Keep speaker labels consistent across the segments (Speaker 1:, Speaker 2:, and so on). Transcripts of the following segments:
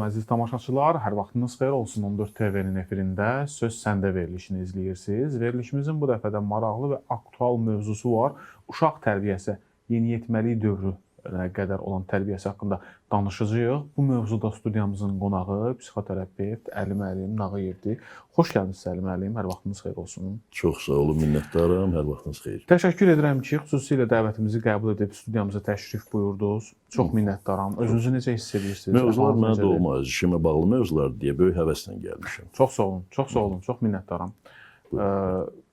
Speaker 1: əziz tamaşaçılar, hər vaxtınız xeyir olsun. 14 TV-nin efirində Söz Səndə verilişini izləyirsiniz. Verilişimizin bu dəfədə maraqlı və aktual mövzusu var. Uşaq tərbiyəsi, yeniyetməlik dövrü qədər olan tərbiyəsi haqqında danışacağıq. Bu mövzuda studiyamızın qonağı psixoterapevt Əli müəllim Nağıyevdir. Xoş gəldiniz Əli müəllim, hər vaxtınız xeyir olsun.
Speaker 2: Çox sağ olun, minnətdaram, hər vaxtınız xeyir.
Speaker 1: Təşəkkür edirəm ki, xüsusilə dəvətimizi qəbul edib studiyamıza təşrif buyurdunuz. Çox minnətdaram. Özünüzü necə hiss edirsiniz?
Speaker 2: Mövzular mənə doğma, işimə bağlı mövzular deyə böyük həvəslə gəlmişəm.
Speaker 1: Çox sağ olun, çox sağ olun, çox minnətdaram.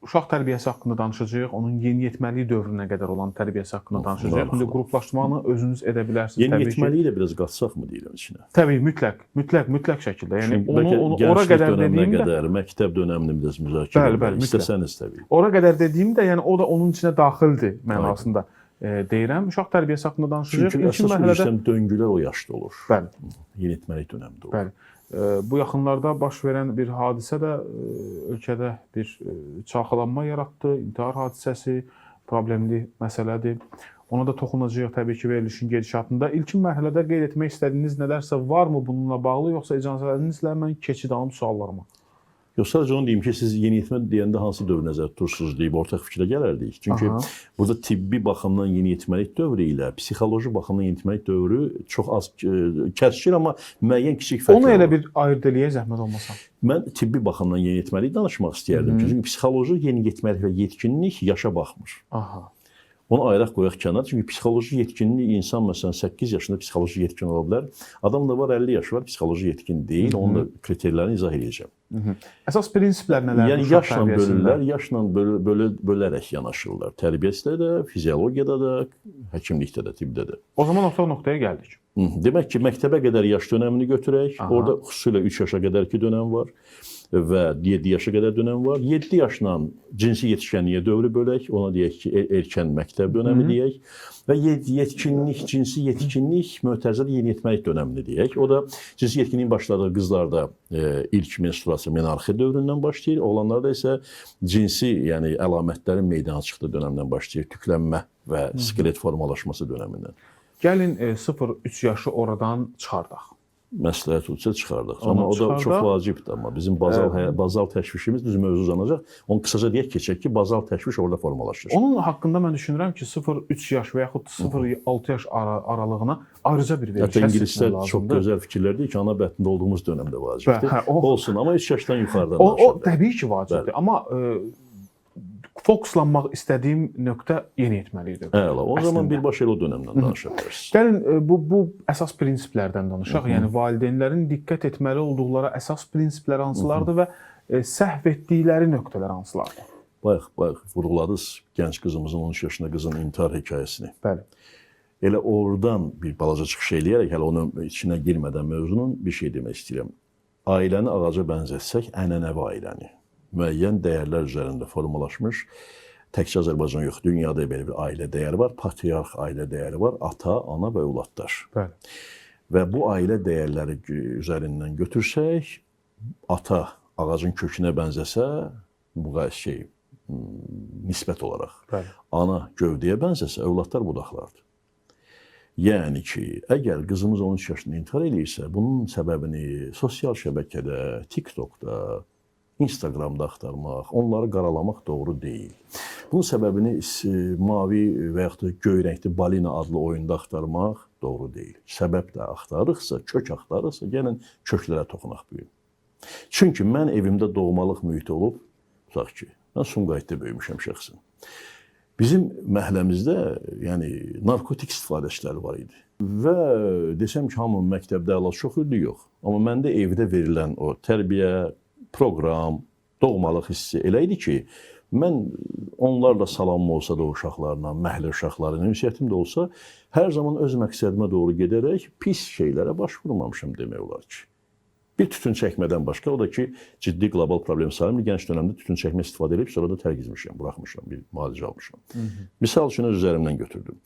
Speaker 1: Uşaq tərbiyəsi haqqında danışacağıq, onun yeniyetməlik dövrünə qədər olan tərbiyəsi haqqında danışacağıq. İndi qruplaşmanı özünüz edə bilərsiniz.
Speaker 2: Yeniyetməliyi də biraz qatsaq mı deyirəm içinə?
Speaker 1: Təbii, mütləq şəkildə. Yəni onu ora qədər dediyimdə,
Speaker 2: məktəb dövrünü biraz müzakirə etmək istəsəniz təbii.
Speaker 1: Ora qədər dediyimdə, yəni o da onun içinə daxildir mənasında deyirəm. Uşaq tərbiyəsi haqqında danışacağıq.
Speaker 2: Çünki əsas ülkədən döngülər o yaşda olur.
Speaker 1: Bəli.
Speaker 2: Yeniyetməlik dövründə olur.
Speaker 1: Bəli. Bu yaxınlarda baş verən bir hadisə də ölkədə bir çalxalanma yaratdı, intihar hadisəsi, problemli məsələdir. Ona da toxunacağıq təbii ki, verilişin gedişatında. İlkin mərhələdə qeyd etmək istədiyiniz nələrsə varmı bununla bağlı, yoxsa icazənizlə mən keçid alım suallarıma?
Speaker 2: Yox, sadəcə onu deyim ki, siz yeniyetmə deyəndə hansı dövr nəzərdə tutursunuz deyib ortaq fikrə gələrdik. Çünki burada tibbi baxımdan yeniyetməlik dövrü ilə psixoloji baxımdan yeniyetməlik dövrü çox az kəsişir, amma müəyyən kiçik fərqlər var.
Speaker 1: Onu elə bir ayırd eləyək zəhmət olmasa.
Speaker 2: Mən tibbi baxımdan yeniyetməlik danışmaq istəyərdim. Çünki psixoloji yeniyetməlik və yetkinlik yaşa baxmır. Onu ayıraq qoyaq kənar. Çünki psixoloji yetkinlik insan məsələn 8 yaşında psixoloji yetkin ola bilər. Adam da var 50 yaşı var, psixoloji yetkin deyil. Onun da kriterlərini izah edəcəm.
Speaker 1: Əsas prinsiplər nələrdir?
Speaker 2: Yəni yaşla bölürlər, yaşla bölərək yanaşırlar. Tərbiyəsində də, fiziologiyada da, həkimlikdə də, tibbdə də.
Speaker 1: O zaman ortaq nöqtəyə gəldik.
Speaker 2: Demək ki, məktəbə qədər yaş dönəmini götürək. Orada xüsusilə 3 yaşa qədərki dönəm var və 7 yaşa qədər dönəm var. 7 yaşla cinsi yetişkənliyə dövrü bölək, ona deyək ki, erkən məktəb dönəmi deyək və yetkinlik, cinsi yetkinlik mötərizədə yeniyetməlik dönəmini deyək. O da cinsi yetkinliyin başladığı qızlarda ilk menstruasiya menarxi dövründən başlayır, oğlanlarda isə cinsi, yəni əlamətlərin meydana çıxdığı dönəmdən başlayır, tüklənmə və skelet formalaşması dönəmindən.
Speaker 1: Gəlin 0-3 yaşı oradan çıxardaq.
Speaker 2: Məsləhət olsa çıxardıq. Amma o da çox vacibdir. Amma bizim bazal təşvişimiz düz mövzu uzanacaq. Onu qısaca deyək keçək ki, bazal təşviş orada formalaşır.
Speaker 1: Onun haqqında mən düşünürəm ki, 0-3 yaş və yaxud 0-6 yaş aralığına ayrıca bir veriş
Speaker 2: hətta ingilislər çox gözəl fikirlər deyir ki, ana bətnində olduğumuz dönəmdə vacibdir. Olsun, amma 3 yaşdan yuxarıdan danışılır.
Speaker 1: O təbii ki, vacibdir. Amma fokuslanmaq istədiyim nöqtə yeniyetməlikdir.
Speaker 2: Əla, o zaman birbaşa elə o dönəmdən danışa bilərsiniz.
Speaker 1: Gəlin, bu əsas prinsiplərdən danışaq. Yəni, valideynlərin diqqət etməli olduqları əsas prinsiplər hansılardır və səhv etdikləri nöqtələr hansılardır?
Speaker 2: Bayaq, vurğuladınız gənc qızımızın, 13 yaşında qızın intihar hekayəsini.
Speaker 1: Bəli.
Speaker 2: Elə oradan bir balaca çıxış eləyərək, hələ onun içinə girmədən mövzunun bir şey demək istəyirəm. Ailəni ağaca bənzətsək, ənənəvi ailəni. Müəyyən dəyərlər üzərində formalaşmış, təkcə Azərbaycan yox, dünyada belə bir ailə dəyəri var, patriarx ailə dəyəri var, ata, ana və övladlar.
Speaker 1: Bəli.
Speaker 2: Və bu ailə dəyərləri üzərindən götürsək, ata ağacın kökünə bənzəsə, bu nisbət olaraq,
Speaker 1: bəli.
Speaker 2: Ana gövdəyə bənzəsə, övladlar budaqlardır. Yəni ki, əgər qızımız 13 yaşında intihar eləyirsə, bunun səbəbini sosial şəbəkədə, TikTokda, Instagramda axtarmaq, onları qaralamaq doğru deyil. Bunun səbəbini mavi və yaxud da göy rəngli balina adlı oyunda axtarmaq doğru deyil. Səbəb də axtarıqsa, kök axtarıqsa, gəlin köklərə toxunaq bu gün. Çünki mən evimdə doğmalıq mühiti olub, tutaq ki, mən Sumqayıtda böyümüşəm şəxsən. Bizim məhəlləmizdə yəni, narkotik istifadəçiləri var idi. Və desəm ki, hamının məktəbdə əla çox idi, yox. Amma məndə evdə verilən o tərbiyə, proqram, doğmalıq hissi elə idi ki, mən onlarla salamım olsa da o uşaqlarla, məhəllə uşaqlarla, ünsiyyətim də olsa, hər zaman öz məqsədimə doğru gedərək pis şeylərə baş vurmamışam demək olar ki. Bir tütün çəkmədən başqa, o da ki, ciddi qlobal problem sayılır. Gənc dönəmdə tütün çəkmə istifadə edib, sonra da tərgizmişəm, buraxmışam, bir müalicə almışam. Misal üçün öz üzərimdən götürdüm.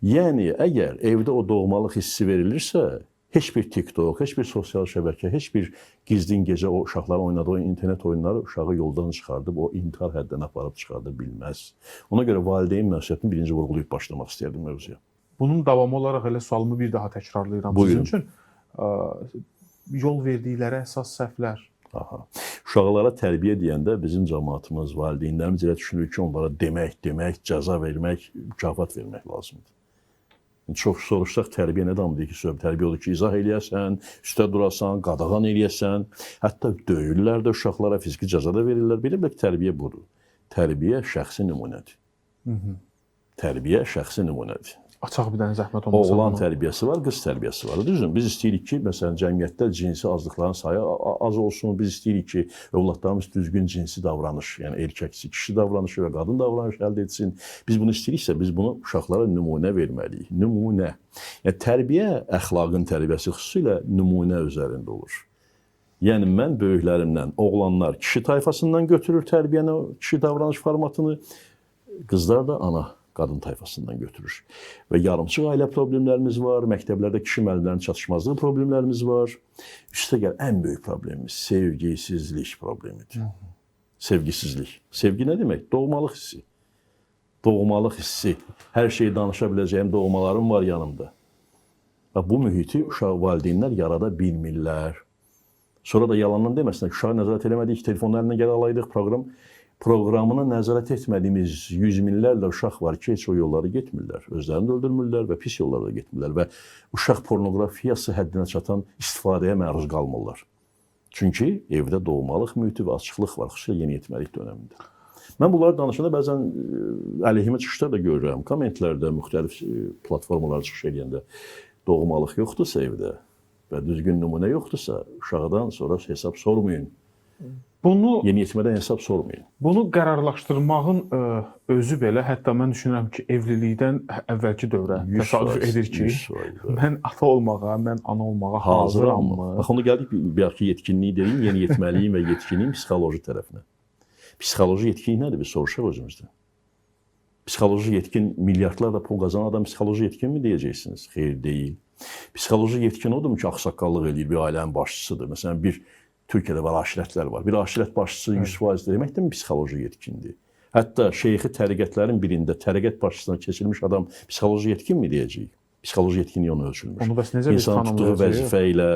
Speaker 2: Yəni, əgər evdə o doğmalıq hissi verilirsə, heç bir TikTok, heç bir sosial şəbəkə, heç bir gizlin gecə o uşaqların oynadığı internet oyunları uşağı yoldan çıxardıb, o intihar həddinə aparıb çıxarda bilməz. Ona görə valideyn məsuliyyətini birinci vurğulayıb başlamaq istəyərdim mövzuya.
Speaker 1: Bunun davamı olaraq elə sualımı bir daha təkrarlayıram sizin üçün. yol verdikləri əsas səhvlər?
Speaker 2: Aha. Uşaqlara tərbiyə deyəndə bizim cəmaatımız, valideynlərimiz elə düşünür ki, onlara demək, cəza vermək, mükafat vermək lazımdır. Çox soruşsaq tərbiyə nə deməkdir ki, söhbət tərbiyə odur ki, izah eləyəsən, üstə durasan, qadağan eləyəsən, hətta döyürlər də uşaqlara, fiziki cəza da verirlər. Belə tərbiyə budur. Tərbiyə şəxsi nümunədir. Tərbiyə şəxsi nümunədir.
Speaker 1: Açaq bir dənə zəhmət olmasa.
Speaker 2: Oğlan tərbiyəsi var, qız tərbiyəsi var. Düzdür, biz istəyirik ki, məsələn, cəmiyyətdə cinsi azlıqların sayı az olsun. Biz istəyirik ki, övladlarımız düzgün cinsi davranış, yəni erkəksi kişi davranışı və qadın davranışı əldə etsin. Biz bunu istəyiriksə, biz bunu uşaqlara nümunə verməliyik. Nümunə. Yəni, tərbiyə, əxlaqın tərbiyəsi xüsusilə nümunə üzərində olur. Yəni, mən böyüklərimdən, oğlanlar kişi tayfasından götürür tərbiyəni, kişi davranış formatını, qızlar da ana qadın tayfasından götürür. Və yarımçıq ailə problemlərimiz var, məktəblərdə kişi müəllimlərin çatışmazlığı problemlərimiz var. Üstə gəl, ən böyük problemimiz sevgisizlik problemidir. Sevgisizlik. Sevgi nə demək? Doğmalıq hissi. Doğmalıq hissi. Hər şeyi danışa biləcəyim doğmalarım var yanımda. Və bu mühiti uşaq valideynlər yarada bilmirlər. Sonra da yalandan deməsinlər ki, uşağı nəzarət eləmədik, telefonlarına gələ alaydıq proqramına nəzarət etmədiyimiz yüz minlərlə uşaq var ki, heç o yolları getmirlər. Özlərini də öldürmürlər və pis yollarda getmirlər və uşaq pornoqrafiyası həddinə çatan istifadəyə məruz qalmırlar. Çünki evdə doğmalıq mühiti və açıqlıq var, xüsusilə yeniyetməlik dönəmində. Mən bunları danışanda bəzən əleyhimə çıxışlar da görürəm. Kommentlərdə, müxtəlif platformalara çıxış edəndə doğmalıq yoxdursa evdə və düzgün nümunə yoxdursa, uşaqdan sonra hesab sormayın. Yeniyetmədən hesab sormayın.
Speaker 1: Bunu qərarlaşdırmağın özü belə, hətta mən düşünürəm ki, evlilikdən əvvəlki dövrə təsadüf edir ki, mən ata olmağa, mən ana olmağa hazıram mı?
Speaker 2: Bax, onu gəldik bir ki, yetkinliyi deyil, yeniyetməliyin və yetkinliyin psixoloji tərəfinə. Psixoloji yetkinlik nədir? Biz soruşaq özümüzdən. Psixoloji yetkin, milyardlarla pul qazanan adam psixoloji yetkin mi deyəcəksiniz? Xeyr, deyil. Psixoloji yetkin odur mu ki, ağsaqqallıq edir, bir ailənin başçısıdır. Məsələn, Türkiyədə var, aşirətlər var. Bir aşirət başçısı 100% deməkdir mi psixoloji yetkindir? Hətta şeyxi təriqətlərin birində təriqət başçısına keçirilmiş adam psixoloji yetkin mi deyəcəyik? Psixoloji yetkinliyi onu ölçülmür.
Speaker 1: Onu bəs necə biz
Speaker 2: İnsanın tutduğu vəzifə ilə,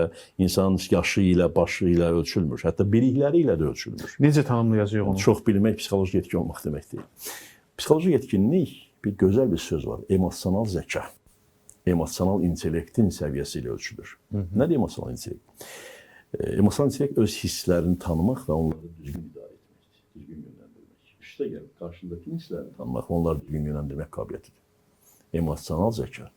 Speaker 2: insanın yaşı ilə, başı ilə ölçülmür. Hətta bilikləri ilə də ölçülmür.
Speaker 1: Necə tanımlayacağıq onu?
Speaker 2: Çox bilmək psixoloji yetkin olmaq demək deyil. Psixoloji yetkinlik bir gözəl bir söz var. Emosional zəka. Emosional intellektin səviyyəsi ilə ölçülür. Nədir emosional intellekt? Emosional intellekt öz hisslərini tanımaq və onları düzgün idarə etməkdir, düzgün yönləndirmək. Üstə gəlib, qarşındakı hisslərini tanımaq və onları düzgün yönləndirmək qabiliyyətidir. Emosional zəka.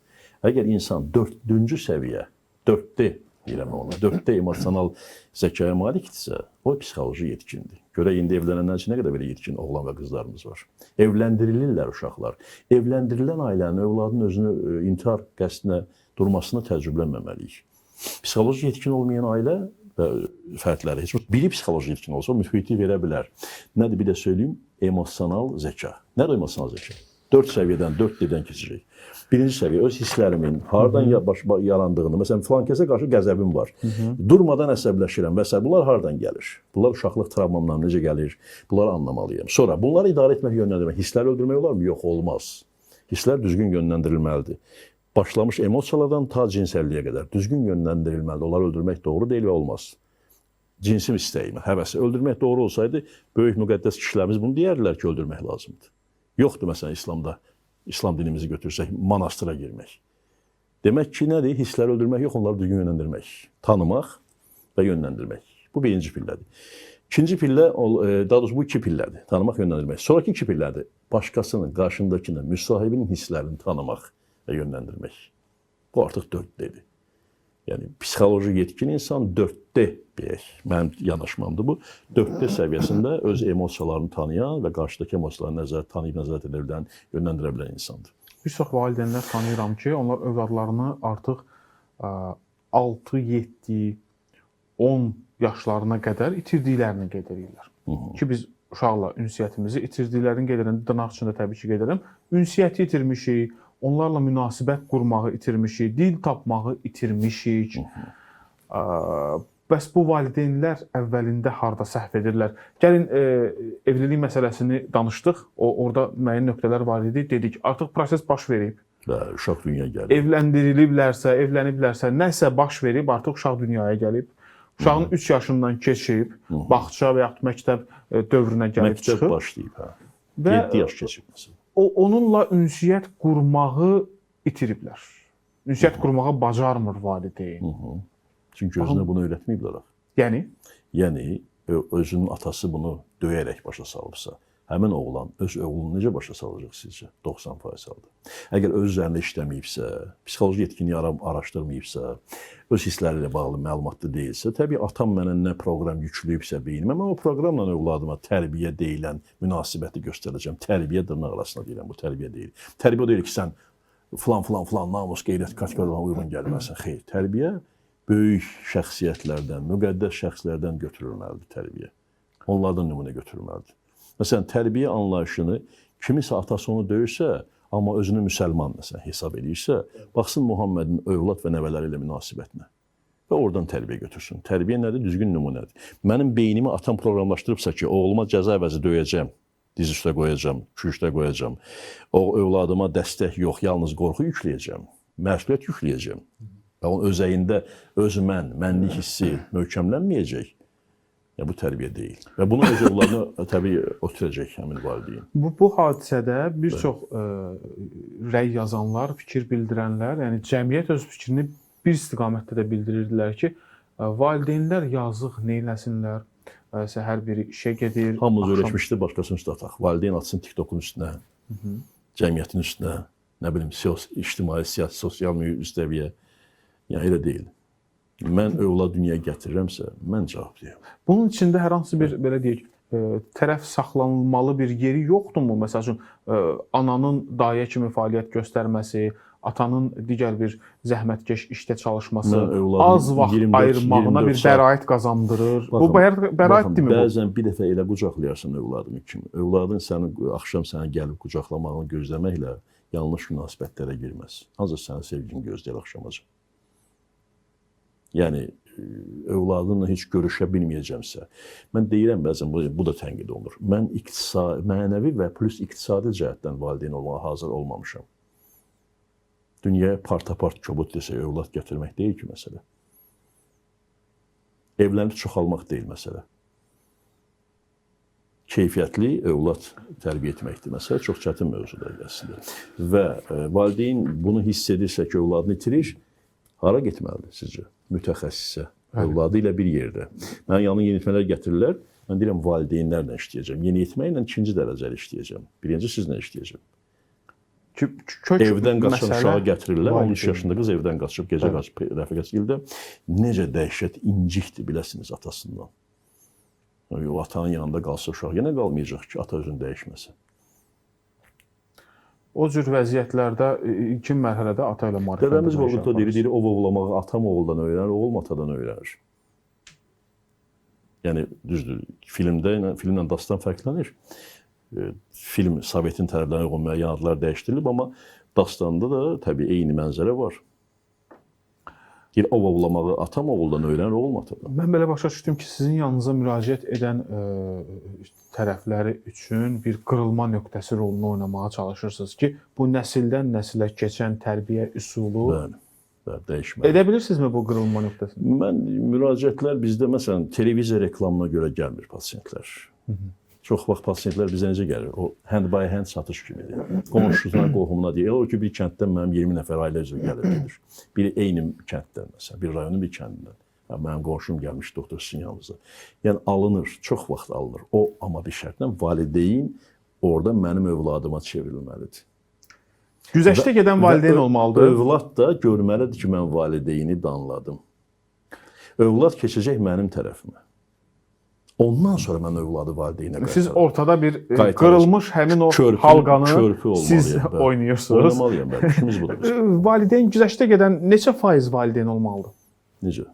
Speaker 2: Əgər insan 4-cü səviyyə, 4D deyirəm ona, 4D emosional zəkaya malikdirsə, o psixoloji yetkindir. Görək, indi evlənəndən üçün nə qədər belə yetkin oğlan və qızlarımız var. Evləndirilirlər uşaqlar. Evləndirilən ailənin, övladın özünü intihar qəsdinə durmasına təcrübələnməməliyik. Psixoloji yetkin olmayan ailə və fərdləri, heç biri psixoloji yetkin olsa, mühiti verə bilər. Nədir, bir də söyləyim, emosional zəka. Nədir emosional zəka? 4 səviyyədən, 4D-dən keçəcək. Birinci səviyyə, öz hisslərimin haradan yarandığını, məsələn, filan kəsə qarşı qəzəbim var. Durmadan əsəbləşirəm və s. Bunlar haradan gəlir? Bunlar uşaqlıq travmamdan necə gəlir? Bunları anlamalıyım. Sonra, bunları idarə etmək, yönləndirmək, hissləri öldürmək olar mı? Yox, olmaz. Hisslər düzgün yönləndirilməlidir. Başlamış emosiyalardan ta cinsəlliyə qədər düzgün yönləndirilməlidir. Onları öldürmək doğru deyil və olmaz. Cinsim istəyimə, həvəsi. Öldürmək doğru olsaydı, böyük müqəddəs kişilərimiz bunu deyərdilər ki, öldürmək lazımdır. Yoxdur, məsələn, İslamda, İslam dinimizi götürsək, manastıra girmək. Demək ki, nədir? Hissləri öldürmək yox, onları düzgün yönləndirmək. Tanımaq və yönləndirmək. Bu birinci pillədir. İkinci pillə, daha doğrusu bu iki pillədir. Tanımaq, yönləndirmək. Sonraki iki pillədir. Başqasının, qarşındakını, müsahibinin hisslərini tanımaq və yönləndirmək. Bu artıq 4D-dir. Yəni, psixoloji yetkin insan 4D deyək. Mənim yanaşmamdır bu. 4D səviyyəsində öz emosiyalarını tanıyan və qarşıdakı emosiyalarını tanıyıb, nəzarət edə bilən, yönləndirə bilən insandır.
Speaker 1: Bir çox valideynlər tanıyıram ki, onlar övladlarını artıq 6, 7, 10 yaşlarına qədər itirdiklərini qeyd edirlər. Ki, biz uşaqla ünsiyyətimizi itirdiklərini qeyd edirəm, dırnaq içində təbii ki, qeyd edirəm. Ünsiyyəti itirmişik, onlarla münasibət qurmağı itirmişik, dil tapmağı itirmişik. Bəs bu valideynlər əvvəlində harda səhv edirlər? Gəlin, evlilik məsələsini danışdıq, orada müəyyən nöqtələr var idi, dedik, artıq proses baş verib.
Speaker 2: Və uşaq dünyaya gəlib.
Speaker 1: Evləndiriliblərsə, evləniblərsə, nəsə baş verib, artıq uşaq dünyaya gəlib. Uşağın 3 yaşından keçib, bağça və yaxud məktəb dövrünə gəlib
Speaker 2: Məktəb
Speaker 1: çıxıb
Speaker 2: başlayıb, hə.
Speaker 1: və
Speaker 2: 7 yaş keçib məsələn.
Speaker 1: onunla ünsiyyət qurmağı itiriblər. Ünsiyyət qurmağı bacarmır valideyn.
Speaker 2: Çünki özünə bunu öyrətməyiblər. Yəni özünün atası bunu döyərək başa salıbsa, həmin oğlan öz oğlunu necə başa salacaq sizcə? 90% halda. Əgər öz üzərində işləməyibsə, psixoloji yetkinliyi araşdırmayıbsa, öz hissləri ilə bağlı məlumatlı deyilsə, təbii atam mənə nə proqram yükləyibsə beynimə, mən o proqramla övladıma tərbiyə deyilən münasibəti göstərəcəm. Tərbiyə dırnaq arasında deyirəm, bu tərbiyə deyil. Tərbiyə o deyil ki, sən filan namus, qeyrət kateqoriyalarına uyğun gəlməlisən. Xeyr, tərbiyə böyük şəxsiyyətlərdən, müqəddəs şəxslərdən götürülməlidir tərbiyə. Onlardan nümunə götürülməlidir. Məsələn, tərbiyə anlayışını kimisə atası onu döyürsə, amma özünü müsəlman məsələn hesab edirsə, baxsın Muhammedin övlad və nəvələri ilə münasibətinə və oradan tərbiyə götürsün. Tərbiyə nədir? Düzgün nümunədir. Mənim beynimi atam proqramlaşdırıbsa ki, oğluma cəza əvəzi döyəcəm, diz üstə qoyacam, kürüşdə qoyacam, o övladıma dəstək yox, yalnız qorxu yükləyəcəm, məsuliyyət yükləyəcəm və onun özəyində öz mənlik hissi möhkəmlənməyəcək. Bu tərbiyə deyil. Və bunu öz övladına təbii ötürəcək həmin valideyn.
Speaker 1: Bu hadisədə bir çox rəy yazanlar, fikir bildirənlər, yəni cəmiyyət öz fikrini bir istiqamətdə də bildirirdilər ki, valideynlər yazıq neyləsinlər, səhər biri işə gedir.
Speaker 2: Hamımız öyrəşmişdi, başqasının üstə ataq. Valideyn atsın TikTokun üstünə, cəmiyyətin üstünə, nə bilim, ictimai, siyasi, sosial müstəviyə. Yəni elə deyil. Mən övlad dünyaya gətirirəmsə, mən cavabdeyəm.
Speaker 1: Bunun içində hər hansı bir, belə deyək, tərəf saxlanılmalı bir yeri yoxdurmu? Məsəl üçün, ananın dayə kimi fəaliyyət göstərməsi, atanın digər bir zəhmətkeş işdə çalışması, az vaxt ayırmağına bir bəraət qazandırır. Bu bəraətdirmi bu?
Speaker 2: Bəzən bir dəfə elə qucaqlayarsan övladını kimi. Övladın axşam səni gəlib qucaqlamağını gözləməklə yanlış münasibətlərə girməz. Ancaq sənin sevgini gözləyir axşamacan. Yəni, övladınla heç görüşə bilməyəcəmsə, mən deyirəm bəzən, bu da tənqid olunur. Mən mənəvi və plus iqtisadi cəhətdən valideyn olmağa hazır olmamışam. Dünyaya part-apart kobud desək, övlad gətirmək deyil ki, məsələ. Evlənib çoxalmaq deyil məsələ. Keyfiyyətli övlad tərbiyə etməkdir. Məsələ çox çətin mövzudur əslində. Və valideyn bunu hiss edirsə ki, övladını itirir, hara getməlidir sizcə? Mütəxəssisə, övladı ilə bir yerdə. Mən yanına yeniyetmələr gətirirlər, mən deyirəm valideynlərlə işləyəcəm. Yeniyetməklə ikinci dərəcəli işləyəcəm. Birinci sizlə işləyəcəm. Evdən qaçan uşağı gətirirlər, 13 yaşında qız evdən qaçıb, gecə qaçıb rəfiqəsi ildə. Necə dəhşət incikdir, biləsiniz atasından. Atanın yanında qalsa uşaq, yenə qalmayacaq ki, ata özünü dəyişməsin.
Speaker 1: O cür vəziyyətlərdə ilkin mərhələdə ata ilə maarifləndirilir.
Speaker 2: Dədəmiz Qorqudda deyir, ov ovlamağı atam oğuldan öyrənir, oğul atadan öyrənir. Yəni, düzdür, filmlə dastan fərqlənir. Film Sovetin tərəflərinə uyğun müəyyən adlar dəyişdirilib, amma dastanda da təbii eyni mənzərə var. Deyir, ov ovlamağı atam oğuldan öyrənir, oğul atadan.
Speaker 1: Mən belə başa düşdüm ki, sizin yanınıza müraciət edən tərəfləri üçün bir qırılma nöqtəsi rolunu oynamağa çalışırsınız ki, bu nəsildən nəsilə keçən tərbiyə üsulu
Speaker 2: dəyişməli.
Speaker 1: Edə bilirsinizmi bu qırılma nöqtəsini?
Speaker 2: Mən müraciətlər bizdə məsələn televiziya reklamına görə gəlmir pasiyentlər. Çox vaxt pasiyentlər bizə necə gəlir? O hand by hand satış kimidir. Qonşusuna, qohumuna deyir. Elə o ki, bir kənddən mənim 20 nəfər ailə üzrə gəlib gedir. Biri eyni kənddən məsələn, bir rayonun bir kəndindən. Mənim qonşum gəlmiş doktor sizin yanınıza. Yəni alınır, çox vaxt alınır. O amma bir şərtlə valideyn orada mənim övladıma çevrilməlidir.
Speaker 1: Güzəştə gedən valideyn olmalıdır.
Speaker 2: Övlad da görməlidir ki, mən valideyni danladım. Övlad keçəcək mənim tərəfimə. Ondan sonra mən övladı valideynə qaytarım.
Speaker 1: Siz ortada bir qırılmış həmin o halqanı siz oynayırsınız.
Speaker 2: Oynamalıyam mən, işimiz budur.
Speaker 1: Valideyn güzəştə gedən neçə faiz valideyn olmalıdır?
Speaker 2: Necə?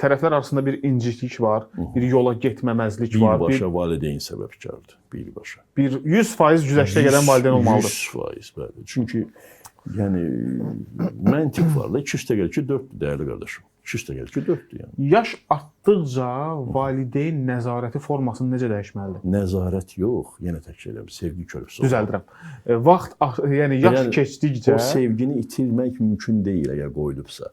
Speaker 1: Tərəflər arasında bir inciklik var, bir yola getməməzlik var.
Speaker 2: Birbaşa valideyn səbəbkardır, birbaşa.
Speaker 1: 100% güzəştə gedən valideyn olmalıdır.
Speaker 2: 100%, bəli. Çünki yəni məntiq var da, 2 üstə gəlir ki, 4 dəyərli qardaşım. 2 üstə gəlir ki, 4-dür yəni.
Speaker 1: Yaş artdıqca valideyn nəzarəti formasını necə dəyişməlidir?
Speaker 2: Nəzarət yox, yenə təkrar sevgi körpüsü.
Speaker 1: Düzəldirəm. Vaxt, yəni yaş keçdikcə
Speaker 2: o sevgini itirmək mümkün deyil əgər qoyulubsa.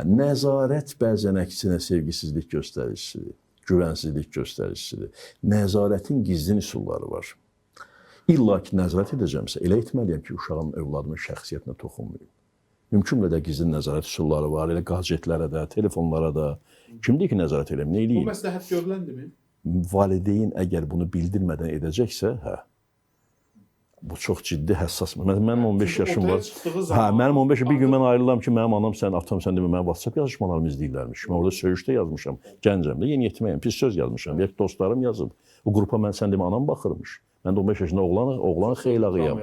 Speaker 2: Nəzarət bəzən əksinə sevgisizlik göstəricisidir, güvənsizlik göstəricisidir. Nəzarətin gizlin üsulları var. İlla ki, nəzarət edəcəmsə, elə etməliyəm ki, uşağın, övladımın şəxsiyyətinə toxunmayım. Mümkün qədər gizlin nəzarət üsulları var, elə qazetlərə də, telefonlara da. Kimdir ki, nəzarət edəm, nə eləyim?
Speaker 1: Bu məsləhət görüləndimi?
Speaker 2: Valideyn əgər bunu bildirmədən edəcəksə, bu çox ciddi, həssas. Mənim 15 yaşım var. Mənim 15 bir gün mən ayrılam ki, mənim anam, sən, atam, sən demə, mənim WhatsApp yazışmalarımı izləyirlərmiş. Mən orada söyüşdə yazmışam, gəncəm də, yeniyetməyəm, pis söz yazmışam, ya dostlarım yazıb. O qrupa mən, sən demə, anam baxırmış. Mən də 15 yaşında oğlan xeylağıyam.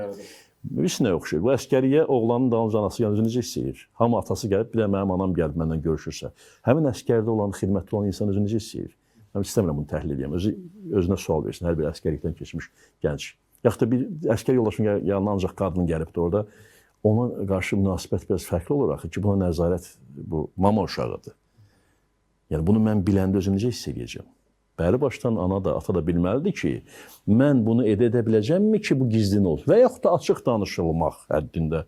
Speaker 2: Heç nə oxşayır. Bu əskəriyə oğlanın dalınca anası gəlib necə istəyir? Hamı atası gəlib, bir də mənim anam gəlib məndən görüşürsə, həmin əskərdə olan, xidmətdə olan insan özü necə istəyir? Mən istəmirəm bunu təhlil edeyim. Özünə sual versin, hər bir əskərlikdən keçmiş gənc. Yaxud da bir əskər yoldaşın yanına ancaq qadın gəlibdir orada. Ona qarşı münasibət biraz fərqli olur axı ki, buna nəzarət, bu mama uşağıdır. Yəni bunu mən biləndə özüm necə hiss edəcəm? Bəri başdan ana da, ata da bilməlidir ki, mən bunu edə biləcəmmi ki, bu gizlin olsun? Və yaxud da açıq danışılmaq həddində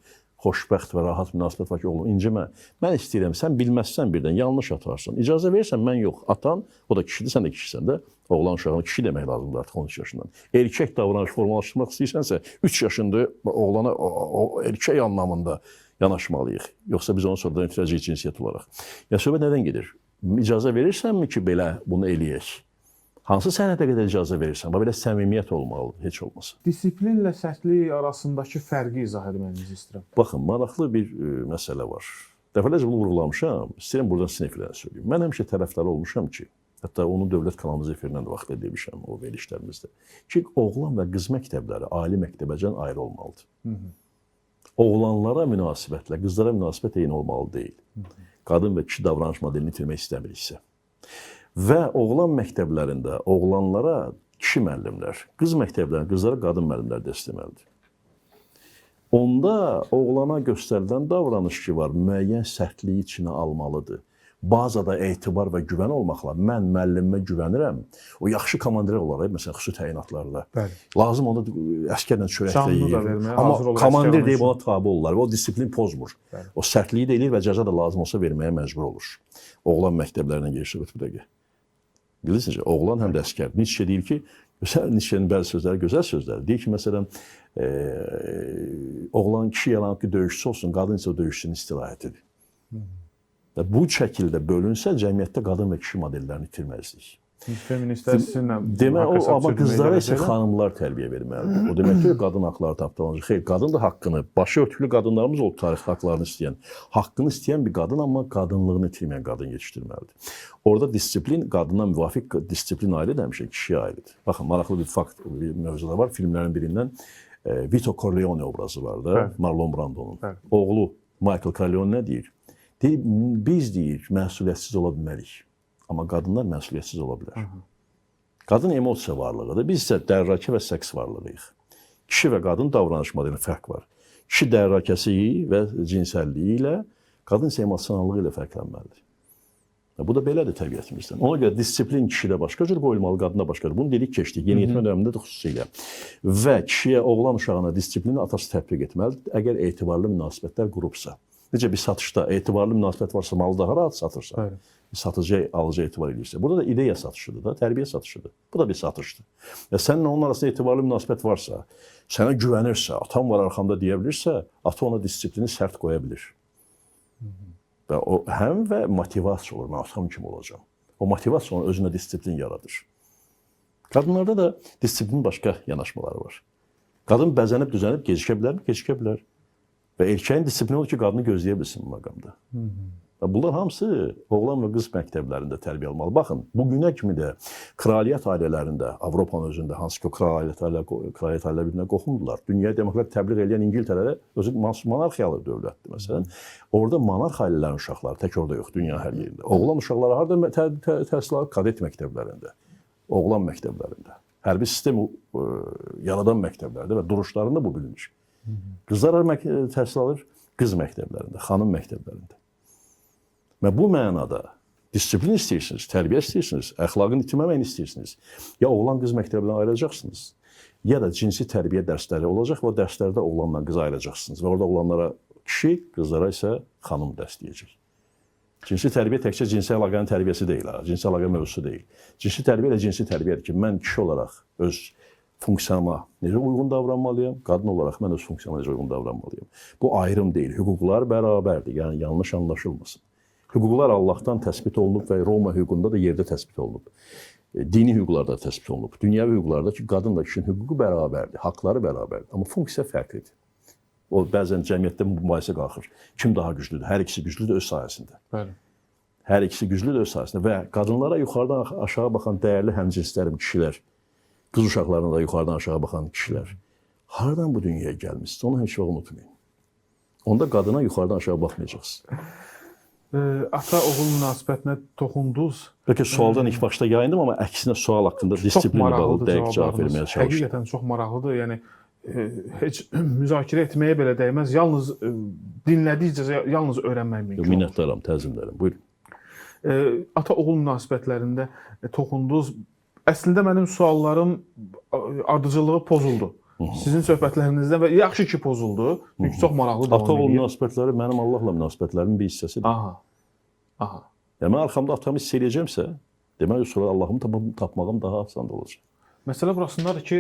Speaker 2: xoşbəxt və rahat münasibət var ki, oğlum, incimə. Mən istəyirəm, sən bilməzsən birdən, yanlış atarsan. İcazə verirsən, mən yox. Atan, o da kişidir, sən də kişisən də. Oğlan uşağına kişi demək lazımdır artıq 13 yaşından. Erkək davranış formalaşdırmaq istəyirsənsə, 3 yaşında oğlana erkək anlamında yanaşmalıyıq. Yoxsa biz onu sonradan itirəcəyik cinsiyyət olaraq. Ya söhbət nədən gedir? İcazə verirsənmi ki, belə bunu eləyək? Hansı sənətə qədər icazə verirsən? Belə səmimiyyət olmalı, heç olmasa.
Speaker 1: Disiplinlə sərtlik arasındakı fərqi izah etməyinizi istəyirəm.
Speaker 2: Baxın, maraqlı bir məsələ var. Dəfələrcə bunu vurğulamışam, istəyirəm buradan siniflərə söyləyim. Mən həmişə tərəfdarı olmuşam ki, hətta onu dövlət kanalımız efirindən də vaxtda demişəm o verilişlərimizdə, ki, oğlan və qız məktəbləri ali məktəbəcən ayrı olmalıdır. Oğlanlara münasibətlə, qızlara münasibət eyni olmalı deyil. Qadın və kişi davranış modelini itirmək istəmiriksə. Və oğlan məktəblərində oğlanlara kişi müəllimlər, qız məktəblərində qızlara qadın müəllimlər dəstəməlidir. Onda oğlana göstərilən davranış ki var, müəyyən sərtliyi içinə almalıdır. Bazada etibar və güvən olmaqla mən müəllimə güvənirəm. O yaxşı komandirlər olar, məsələn, xüsusi təyinatlarla. Lazım onda əskərlə çörəklə yeyir. Amma komandir deyib ona tabi olurlar və o disiplin pozmur. O sərtliyi də eləyir və cəza da lazım olsa verməyə məcbur olur. Oğlan məktəblərindən girişir bu dəqiqə. Bilirsiniz, oğlan həm də əskər. Nietzsche deyir ki, Nietzsche'nin bəzi sözləri gözəl sözlərdir. Deyir ki, məsələn, oğlan kişi yalan ki, döyüşçüsü olsun, qadın isə o döyüşçünün istirahətidir. Bu şəkildə bölünsə, cəmiyyətdə qadın və kişi modellərini itirməzdik.
Speaker 1: Feministlər sizinlə
Speaker 2: demək, amma qızlara isə xanımlar tərbiyə verməlidir. O demək ki, qadın haqları tapdalanacaq. Xeyr, qadın da haqqını, başı örtülü qadınlarımız oldu tarixdə haqlarını istəyən. Haqqını istəyən bir qadın, amma qadınlığını itirməyən qadın yetişdirməlidir. Orada disiplin, qadına müvafiq disiplin ayrıdır, həmişə kişiyə ayrıdır. Baxın, maraqlı bir fakt, bir mövzuda var. Filmlərin birindən Vito Corleone obrazı var da, Marlon Brando'nun. Oğlu Michael Corleone nə deyir? Deyir, biz deyir, məsuliyyətsiz ola bilmərik. Amma qadınlar məsuliyyətsiz ola bilər. Qadın emosiya varlığıdır. Biz isə dərrakə və seks varlığıyıq. Kişi və qadın davranış modelində fərq var. Kişi dərrakəsi və cinsəlliyi ilə, qadın isə emosionallığı ilə fərqlənməlidir. Bu da belədir təbiətimizdən. Ona görə disiplin kişidə başqa cür qoyulmalı, qadında başqa cür. Bunu dedik, keçdik. Yeniyetmə dövrümündə də xüsusilə. Və kişiyə, oğlan uşağına disiplini atası tətbiq etməlidir, əgər etibarlı münasibətlər qurubsa. Necə bir satışda etibarlı münasibət varsa, malı daha rahat satırsa. Satıcıya, alıcıya etibar edirsə. Burada da ideya satışıdır da, tərbiyə satışıdır. Bu da bir satışdır. Və səninlə onun arasında etibarlı münasibət varsa, sənə güvənirsə, atam var arxamda deyə bilirsə, ata ona disiplini sərt qoya bilir. Və o həm və motivasiya olur, mən atam kimi olacağam. O motivasiya onun özünə disiplin yaradır. Qadınlarda da disiplin başqa yanaşmaları var. Qadın bəzənib, düzənib, gecikə bilərmi? Gecikə bilər. Və erkəyin disiplini olur ki, qadını gözləyə bilsin bu məqamda. Bunlar hamısı oğlan və qız məktəblərində tərbiyə almalı. Baxın, bugünə kimi də kraliyyət ailələrində, Avropanın özündə, hansı ki, o kraliyyət ailələr birinə qoxumdular. Dünyaya demokrat təbliğ edən İngiltərədə özü monarxiyalı dövlətdir, məsələn. Orada monarx ailələrin uşaqları, tək orada yox, dünya hər yerində. Oğlan uşaqları harada təhsil alır? Kadet məktəblərində, oğlan məktəblərində. Hərbi sistemi yaradan məktəblərdə və duruşlarında bu bilinir. Qızlar təhsil alır qız məktəblərində, xanım məktəblərində. Və bu mənada disiplin istəyirsiniz, tərbiyə istəyirsiniz, əxlaqın itirməməyini istəyirsiniz. Ya oğlan-qız məktəbindən ayıracaqsınız, ya da cinsi tərbiyə dərsləri olacaq və o dərslərdə oğlanla qızı ayıracaqsınız. Və orada oğlanlara kişi, qızlara isə xanım dərs deyəcək. Cinsi tərbiyə təkcə cinsi əlaqənin tərbiyəsi deyil, cinsi əlaqə mövzusu deyil. Cinsi tərbiyə elə cinsi tərbiyədir ki, mən kişi olaraq öz funksiyama necə uyğun davranmalıyam, qadın olaraq mən öz funksiyama necə uyğun davranmalıyam. Bu ayrım deyil, hüquqlar bərabərdir, yəni yanlış anlaşılmasın. Hüquqlar Allahdan təsbit olunub və Roma hüququnda da yerdə təsbit olunub. Dini hüquqlarda da təsbit olunub. Dünyəvi hüquqlarda ki, qadın da kişinin hüququ bərabərdir, haqları bərabərdir. Amma funksiya fərqlidir. O bəzən cəmiyyətdə mübahisə qalxır. Kim daha güclüdür? Hər ikisi güclüdür öz sayəsində.
Speaker 1: Bəli.
Speaker 2: Hər ikisi güclüdür öz sayəsində və qadınlara yuxarıdan aşağı baxan dəyərli həmcinslərim kişilər, qız uşaqlarına da yuxarıdan aşağı baxan kişilər. Hardan bu dünyaya gəlmişsiniz? Onu heç vaxt unutmayın. Onda qadına yuxarıdan aşağı baxmayacaqsınız.
Speaker 1: Ata-oğul münasibətinə toxundunuz.
Speaker 2: Bəlkə sualdan ilk başda yayındım, amma əksinə sual haqqında disiplinlə bağlı dəqiq cavab verməyə çalışdım.
Speaker 1: Həqiqətən çox maraqlıdır. Yəni heç müzakirə etməyə belə dəyməz. Yalnız dinlədikcə yalnız öyrənmək mümkün olur.
Speaker 2: Minnətdaram, təzimlərim. Buyurun.
Speaker 1: Ata-oğul münasibətlərində toxundunuz. Əslində mənim suallarım ardıcıllığı pozuldu. Sizin söhbətlərinizdə və yaxşı ki pozuldu. Çünki çox maraqlı davam edir.
Speaker 2: Ata-oğul münasibətləri mənim Allahla münasibətlərimin bir hissəsidir.
Speaker 1: Aha.
Speaker 2: Yəni mən arxamda atamı hiss edəcəmsə, demək sonra Allahımı tapmağım daha asan olacaq.
Speaker 1: Məsələ burasındadır ki,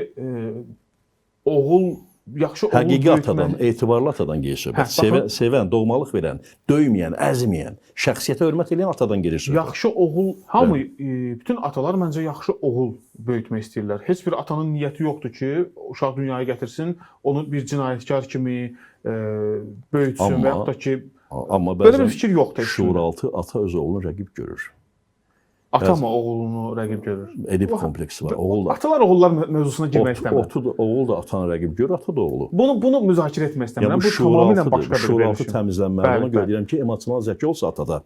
Speaker 1: oğul yaxşı oğul
Speaker 2: həqiqi atadan, etibarlı atadan gedir söhbət. Sevən, doğmalıq verən, döyməyən, əzməyən, şəxsiyyətə hörmət edən atadan gedir söhbət.
Speaker 1: Yaxşı oğul, hamı, bütün atalar məncə yaxşı oğul böyütmək istəyirlər. Heç bir atanın niyyəti yoxdur ki, uşaq dünyaya gətirsin, onu bir cinayətkar kimi böyütsün və yaxud da ki, belə bir fikir yoxdur.
Speaker 2: Şuuraltı ata öz oğlunu rəqib görür.
Speaker 1: Ata mı oğlunu rəqib görür?
Speaker 2: Edip kompleksi var.
Speaker 1: Atalar oğullar mövzusuna girmək istəmir.
Speaker 2: Oğul da atanı rəqib görür, ata da oğlu.
Speaker 1: Bunu müzakirə etmək istəmirəm. Bu tamamilə başqa bir verilişim.
Speaker 2: Şuuraltı təmizlənməli. Ona görə deyirəm ki, emosional zəki olsa atada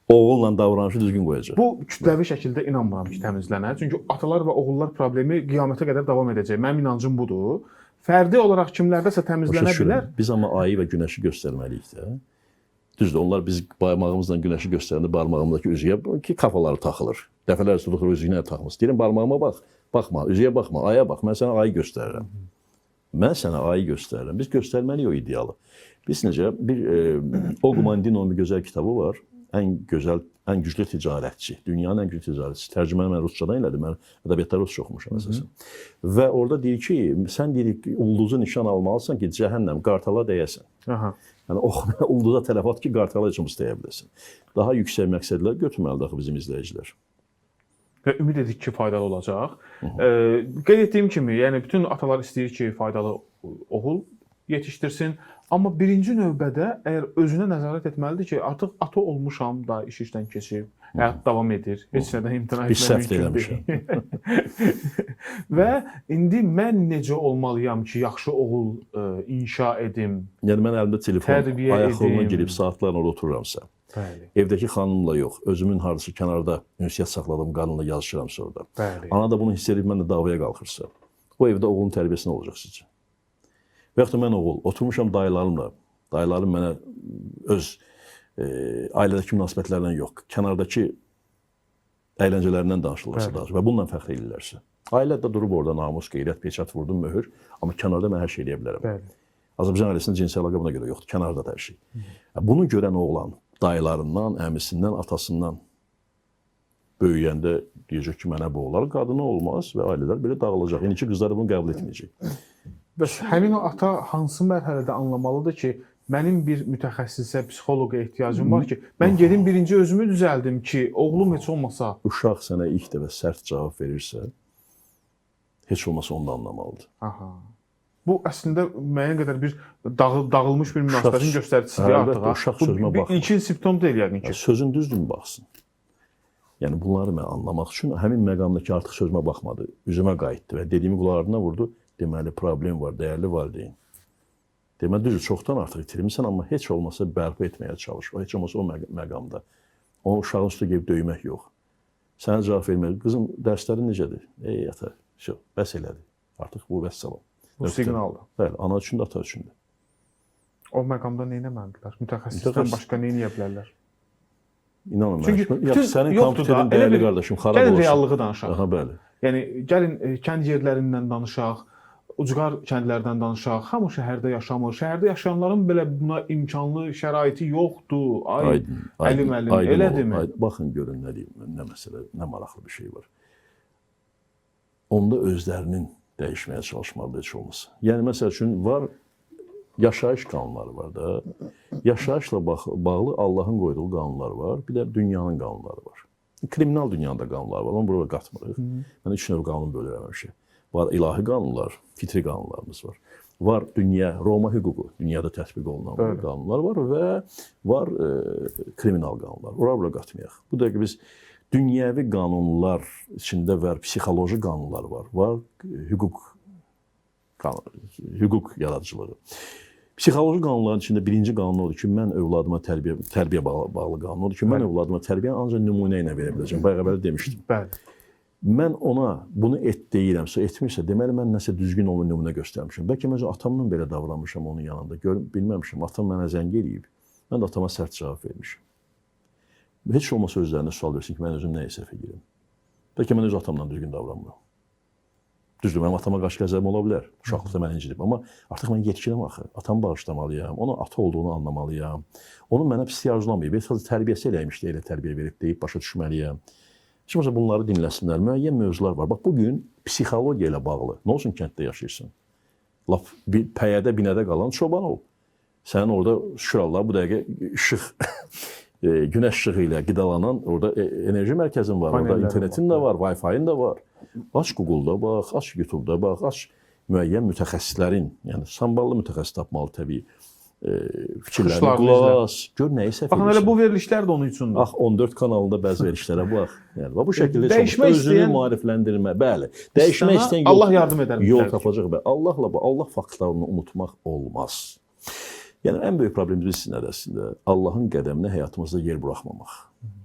Speaker 2: oğulla davranışı düzgün qoyacaq.
Speaker 1: Bu kütləvi şəkildə inanmıram ki, təmizlənər. Çünki atalar və oğullar problemi qiyamətə qədər davam edəcək. Mənim inancım budur. Fərdi olaraq kimlərdəsə təmizlənə bilər.
Speaker 2: Biz amma ayı və günəşi göstərməliyik də. Düzdür, onlar biz barmağımızla günəşi göstərəndə barmağımdakı üzüyə ki, kafaları taxılır. Dəfələrlə tutur üzüyünə taxmış. Deyirəm, barmağıma bax, baxma, üzüyə baxma, aya bax, mən sənə ayı göstərirəm. Mən sənə ayı göstərirəm. Biz göstərməliyik o idealı. Biz necə, Ogmandino'nun bir gözəl kitabı var. Ən güclü ticarətçi, dünyanın ən güclü ticarətçisi. Tərcüməni mən rusçadan elədim, mən ədəbiyyatda rusça oxumuşam əsasən. Və orada deyir ki, sən deyir, ulduzu nişan almalısan ki, cəhənnəm, qartala dəyəsən. Yəni, ulduza tərəf at ki, qartala üçün istəyə biləsən. Daha yüksək məqsədlər götürməlidir axı bizim izləyicilər.
Speaker 1: Və ümid edik ki, faydalı olacaq. Qeyd etdiyim kimi, yəni bütün atalar istəyir ki, faydalı oğul yetişdirsin. Amma birinci növbədə əgər özünə nəzarət etməlidir ki, artıq ata olmuşam da iş işdən keçib, həyat davam edir, heç nədən imtina etmək mümkün deyil. Və indi mən necə olmalıyam ki, yaxşı oğul inşa edim,
Speaker 2: yəni mən əlimdə telefon, ayaq yoluna girib saatlarla otururamsa, evdəki xanımla yox, özümün harcı kənarda ünsiyyət saxladığım qadınla yazışıramsa orada, ana da bunu hiss edib mənlə davaya qalxırsa, o evdə oğlun tərbiyəsi nə olacaq sizcə? Və yaxud da mən oğul, oturmuşam dayılarımla, dayılarım mənə öz ailədəki münasibətlərdən yox, kənardakı əyləncələrindən danışırlarsa və bununla fəxr edirlərsə. Ailədə durub orada namus, qeyrət, peçat vurdum, möhür, amma kənarda mən hər şey eləyə bilərəm. Azərbaycan ailəsində cinsi əlaqə buna görə yoxdur, kənarda da hər şey. Bunu görən oğlan dayılarından, əmisindən, atasından böyüyəndə deyəcək ki, mənə bu olar, qadını olmaz və ailələr belə dağılacaq. Yəni ki, qızları bunu qəbul etməyəcək.
Speaker 1: Bəs həmin o ata hansı mərhələdə anlamalıdır ki, mənim bir mütəxəssisə, psixoloqa ehtiyacım var ki, mən gedim birinci özümü düzəldim ki, oğlum heç olmasa...
Speaker 2: Uşaq sənə ilk dəfə sərt cavab verirsə, heç olmasa onu da anlamalıdır.
Speaker 1: Bu əslində müəyyən qədər bir dağılmış bir münasibətin göstəricisidir artıq.
Speaker 2: Uşaq sözümə baxmır.
Speaker 1: Bu ilkin simptom deyil yəqin ki.
Speaker 2: Sözün düzdürmü baxsın? Yəni bunları mən anlamaq üçün həmin məqamdakı artıq sözümə baxmadı, üzümə qayıtdı və dediyimi qulağına vurdu. Deməli, problem var, dəyərli valideyn. Deməli, düzdür, çoxdan artıq itirmişsən, amma heç olmasa bərpa etməyə çalış. Heç olmasa o məqamda. Onu uşağın üstə gəlib döymək yox. Sənə cavab vermək. Qızım, dərslərin necədir? Ey ata, bəs elədir. Artıq bu vəssalam.
Speaker 1: Bu siqnaldır.
Speaker 2: Bəli, ana üçün də, ata üçün də.
Speaker 1: O məqamda nə etməlidirlər? Mütəxəssisdən başqa nə edə bilərlər?
Speaker 2: İnanın
Speaker 1: Çünki
Speaker 2: mənə. Yaxşı, sənin
Speaker 1: yoxdur da,
Speaker 2: kompüterin
Speaker 1: elə
Speaker 2: dəyərli
Speaker 1: bir-
Speaker 2: qardaşım xarab
Speaker 1: Gəlin
Speaker 2: olsun.
Speaker 1: reallığı danışaq.
Speaker 2: Aha, bəli.
Speaker 1: Yəni gəlin kənd yerlərindən danışaq, ucqar kəndlərdən danışaq. Hamı şəhərdə yaşamır. Şəhərdə yaşayanların belə buna imkanlı şəraiti yoxdur. Ay, Əli müəllim, elədirmi?
Speaker 2: Baxın görün nə deyim, nə məsələ, nə maraqlı bir şey var. Onda özlərinin dəyişməyə çalışmalıdır heç olmasa. Yəni məsəl üçün var yaşayış qanunları var da. Yaşayışla bağlı Allahın qoyduğu qanunlar var, bir də dünyanın qanunları var. Kriminal dünyada qanunlar var, onu bura qatmırıq. Mən üç növ qanun bölürəm həmişə. Var ilahi qanunlar, fitri qanunlarımız var. Var dünya, Roma hüququ, dünyada tətbiq olunan qanunlar var və var kriminal qanunlar. Ora bura qatmayaq. Bu dəqiqə biz dünyəvi qanunlar içində var, psixoloji qanunlar var. Var hüquq yaradıcılığı. Psixoloji qanunların içində birinci qanun odur ki, mən övladıma tərbiyə bağlı qanun odur ki, mən övladıma tərbiyə ancaq nümunə ilə verə biləcəm. Bayaq əvvəl demişdim.
Speaker 1: Bəli.
Speaker 2: Mən ona bunu et deyirəmsə, etmirsə, deməli mən nəsə düzgün olan nümunə göstərmişəm. Bəlkə mən atamla belə davranmışam onun yanında. Bilməmişəm, atam mənə zəng eləyib. Mən də atama sərt cavab vermişəm. Heç olmasa özlərinə sual versin ki, mən özüm nəyə səhv edirəm. Bəlkə mən öz atamla düzgün davranmıram. Düzdür, mənim atama qarşı qəzəbim ola bilər. Uşaqlıqda məni incidib. Amma artıq mən yetkinəm axı. Atamı bağışlamalıyam. Ona ata olduğunu anlamalıyam. Onun mənə pislik arzulamayıb. Sadəcə tərbiyəsi eləymişdi, elə tərbiyə verib deyib başa düşməliyəm. Şimdi bunları dinləsinlər. Müəyyən mövzular var. Bax, bugün psixologiya ilə bağlı. Nə olsun kənddə yaşayırsan? Laf pəyədə, binədə qalan çoban ol. Sənin orada şükür Allah bu dəqiqə işıq, günəş işığı ilə qidalanan orada enerji mərkəzin var. Orada internetin də var, Wi-Fi-in də var. Aç Google-da bax, aç YouTube-da bax, aç müəyyən mütəxəssislərin, yəni samballı mütəxəssis tapmalı təbii fikirlərini qulaq as, gör nəyi səhv edirsən.
Speaker 1: Baxın, elə bu verilişlər də onun üçündür.
Speaker 2: Bax, 14 kanalında bəzi verilişlərə bax. Yəni, bu şəkildə
Speaker 1: dəyişmək
Speaker 2: özünü maarifləndirmə, bəli. Dəyişmək istəyən
Speaker 1: Allah yardım edər.
Speaker 2: Yol tapacaq və Allah faktlarını unutmaq olmaz. Yəni, ən böyük problemimiz biz nədəsində? Allahın qədəminə həyatımızda yer buraxmamaq.